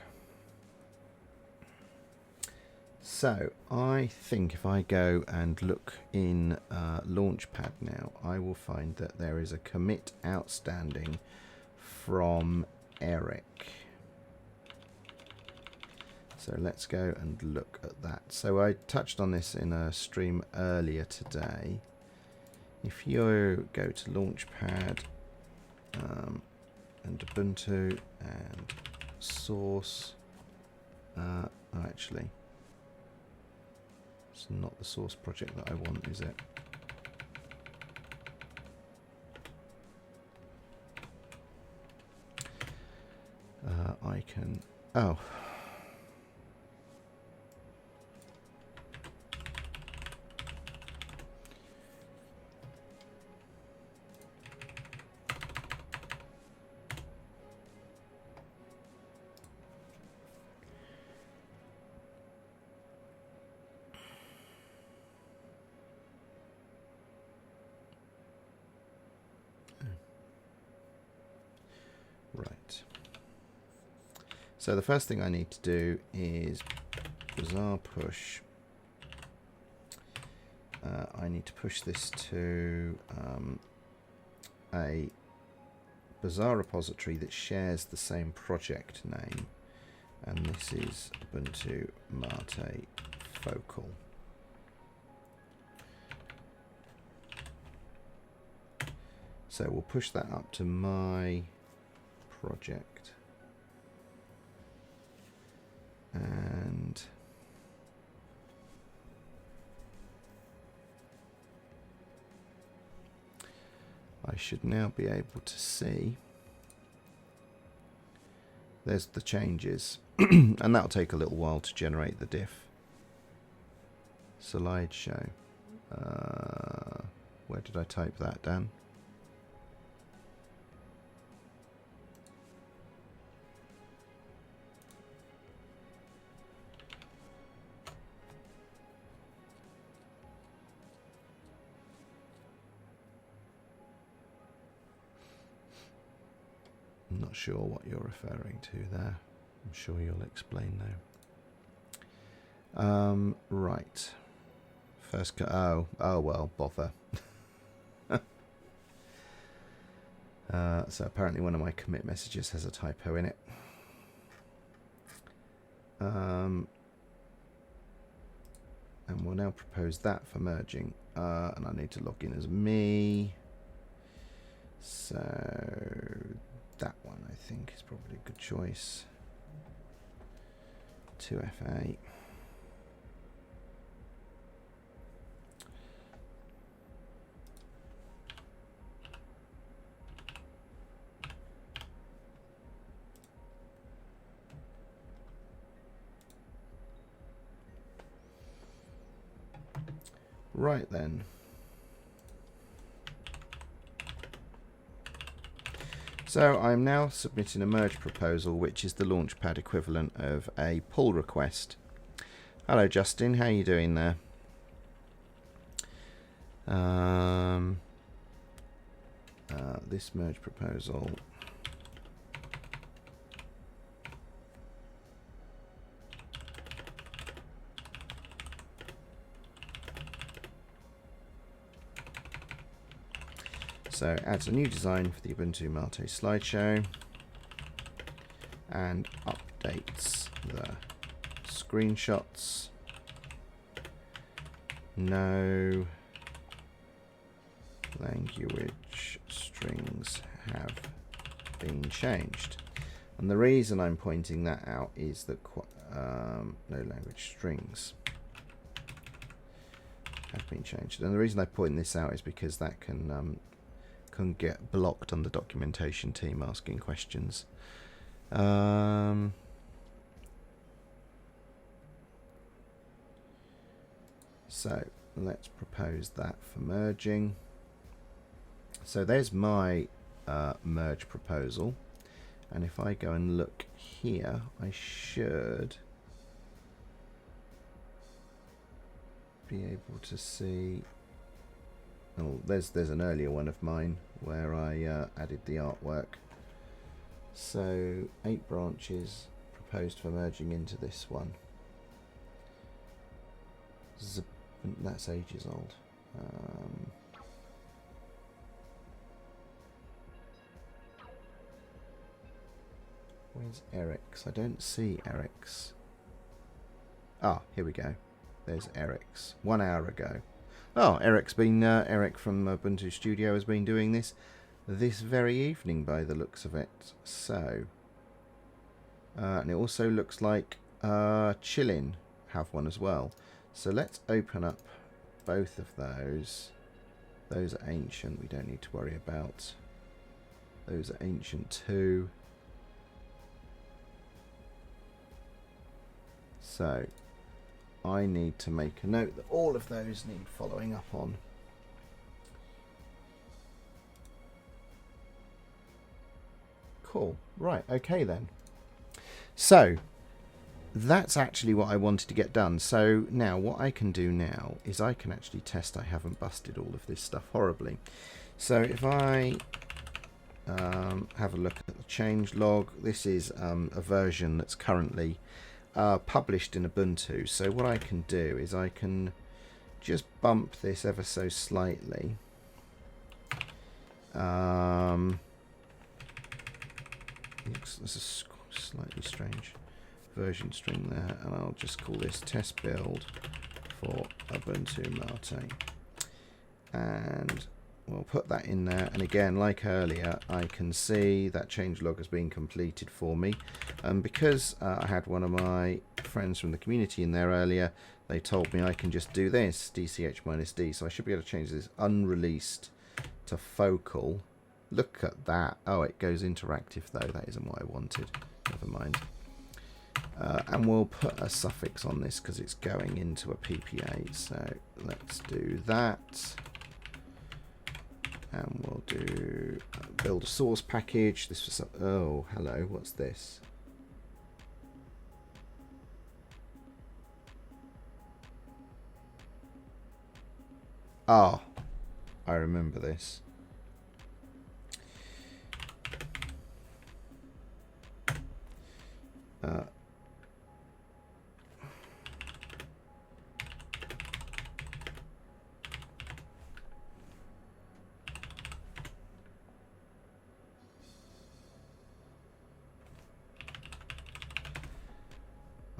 So I think if I go and look in Launchpad now, I will find that there is a commit outstanding from Eric. So let's go and look at that. So I touched on this in a stream earlier today. If you go to Launchpad and Ubuntu and source, actually, it's not the source project that I want, is it? I can, oh. Right. So the first thing I need to do is bizarre push. I need to push this to a bizarre repository that shares the same project name, and this is Ubuntu Marte Focal. So we'll push that up to my project, and I should now be able to see there's the changes and that'll take a little while to generate the diff. Slideshow, where did I type that, Dan? I'm not sure what you're referring to there. I'm sure you'll explain now. Right. First, oh well, bother. So apparently one of my commit messages has a typo in it. And we'll now propose that for merging. And I need to log in as me. So that one I think is probably a good choice. 2FA. Right then. So I'm now submitting a merge proposal, which is the Launchpad equivalent of a pull request. Hello Justin, how are you doing there? This merge proposal. So adds a new design for the Ubuntu Marte Slideshow and updates the screenshots. No language strings have been changed. And the reason I'm pointing that out is that no language strings have been changed. And the reason I point this out is because that can get blocked on the documentation team asking questions. So let's propose that for merging. So there's my merge proposal, and if I go and look here, I should be able to see. Oh, there's an earlier one of mine where I added the artwork. So 8 branches proposed for merging into this one. That's ages old. Where's Eric's? I don't see Eric's. Ah, here we go. There's Eric's. 1 hour ago. Oh, Eric's been Eric from Ubuntu Studio has been doing this very evening by the looks of it. So, and it also looks like Chillin have one as well. So let's open up both of those. Those are ancient. We don't need to worry about. Those are ancient too. So I need to make a note that all of those need following up on. Cool. Right. Okay then. So that's actually what I wanted to get done. So now what I can do now is I can actually test I haven't busted all of this stuff horribly. So if I have a look at the change log, this is a version that's currently published in Ubuntu. So what I can do is I can just bump this ever so slightly. There's a slightly strange version string there, and I'll just call this test build for Ubuntu Marte, and we'll put that in there. And again, like earlier, I can see that changelog has been completed for me, and because I had one of my friends from the community in there earlier, they told me I can just do this dch-d, so I should be able to change this unreleased to focal. Look at that. Oh, it goes interactive though. That isn't what I wanted. Never mind. And we'll put a suffix on this because it's going into a PPA. So let's do that. And we'll do build a source package. This was oh, hello. What's this? Ah, I remember this.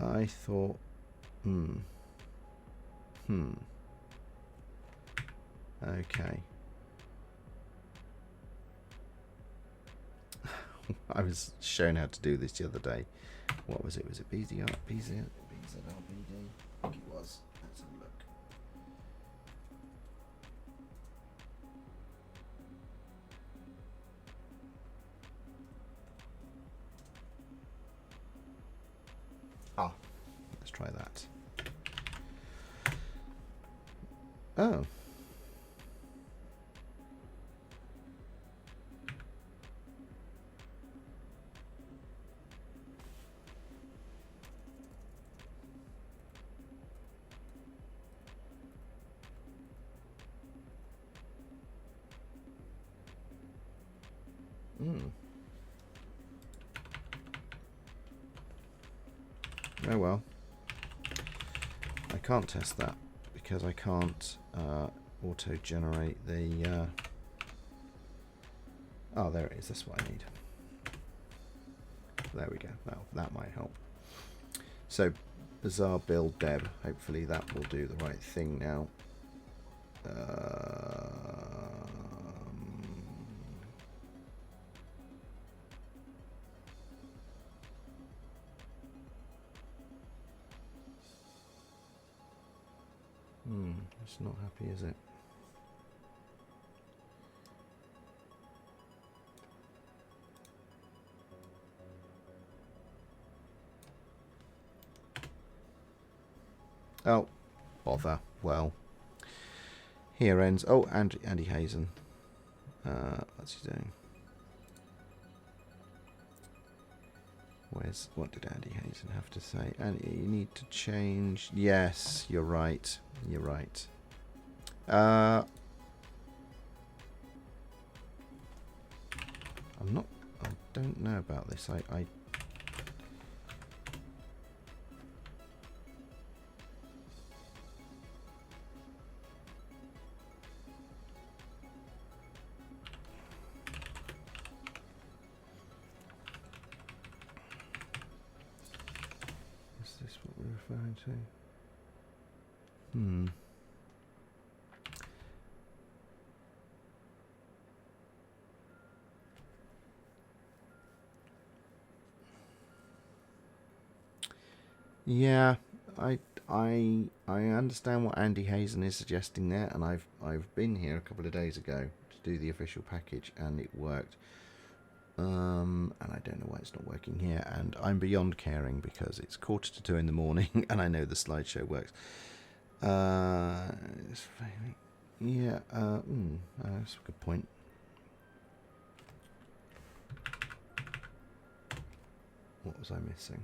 I thought, okay. I was shown how to do this the other day. What was it? Was it BZRBD? I think it was. Let's have a look. Ah, let's try that. Oh. Oh well. I can't test that because I can't auto-generate the... Oh, there it is. That's what I need. There we go. Well, that might help. So, bizarre build deb. Hopefully that will do the right thing now. It's not happy, is it? Oh, bother. Well, here ends. Oh, Andy Hazen. What's he doing? What did Andy Hazen have to say? Andy, you need to change. Yes, you're right. You're right. I don't know about this. I Is this what we're referring to? Yeah, I understand what Andy Hazen is suggesting there, and I've been here a couple of days ago to do the official package, and it worked. And I don't know why it's not working here, and I'm beyond caring because it's 1:45 in the morning, and I know the slideshow works. It's failing. Yeah. That's a good point. What was I missing?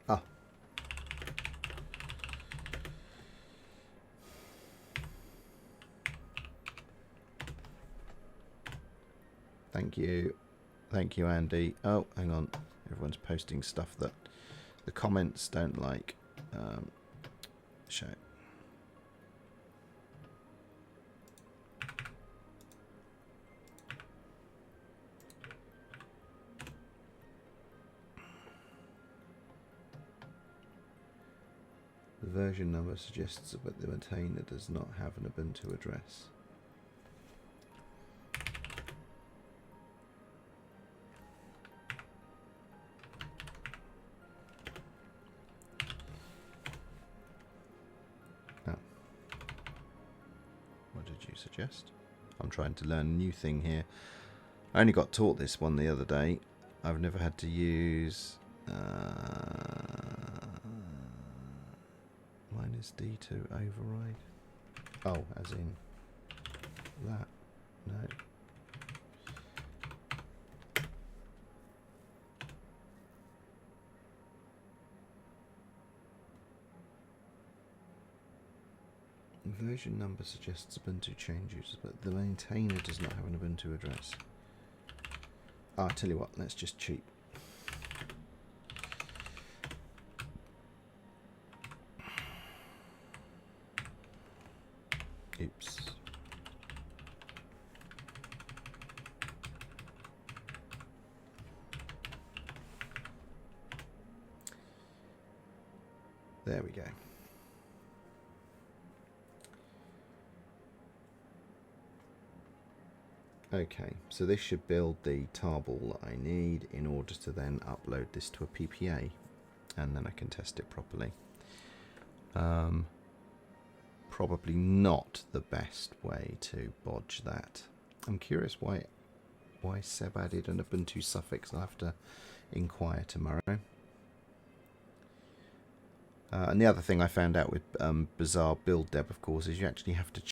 Ah. Thank you. Thank you, Andy. Oh, hang on. Everyone's posting stuff that the comments don't like. Show. The version number suggests that the maintainer does not have an Ubuntu address. Suggest. I'm trying to learn a new thing here. I only got taught this one the other day. I've never had to use minus D to override. Oh, as in that. No. The version number suggests Ubuntu changes, but the maintainer does not have an Ubuntu address. I'll tell you what, let's just cheat. Oops. There we go. Okay, so this should build the tarball that I need in order to then upload this to a PPA, and then I can test it properly. Probably not the best way to bodge that. I'm curious why Seb added an Ubuntu suffix. I'll have to inquire tomorrow. And the other thing I found out with bizarre build deb, of course, is you actually have to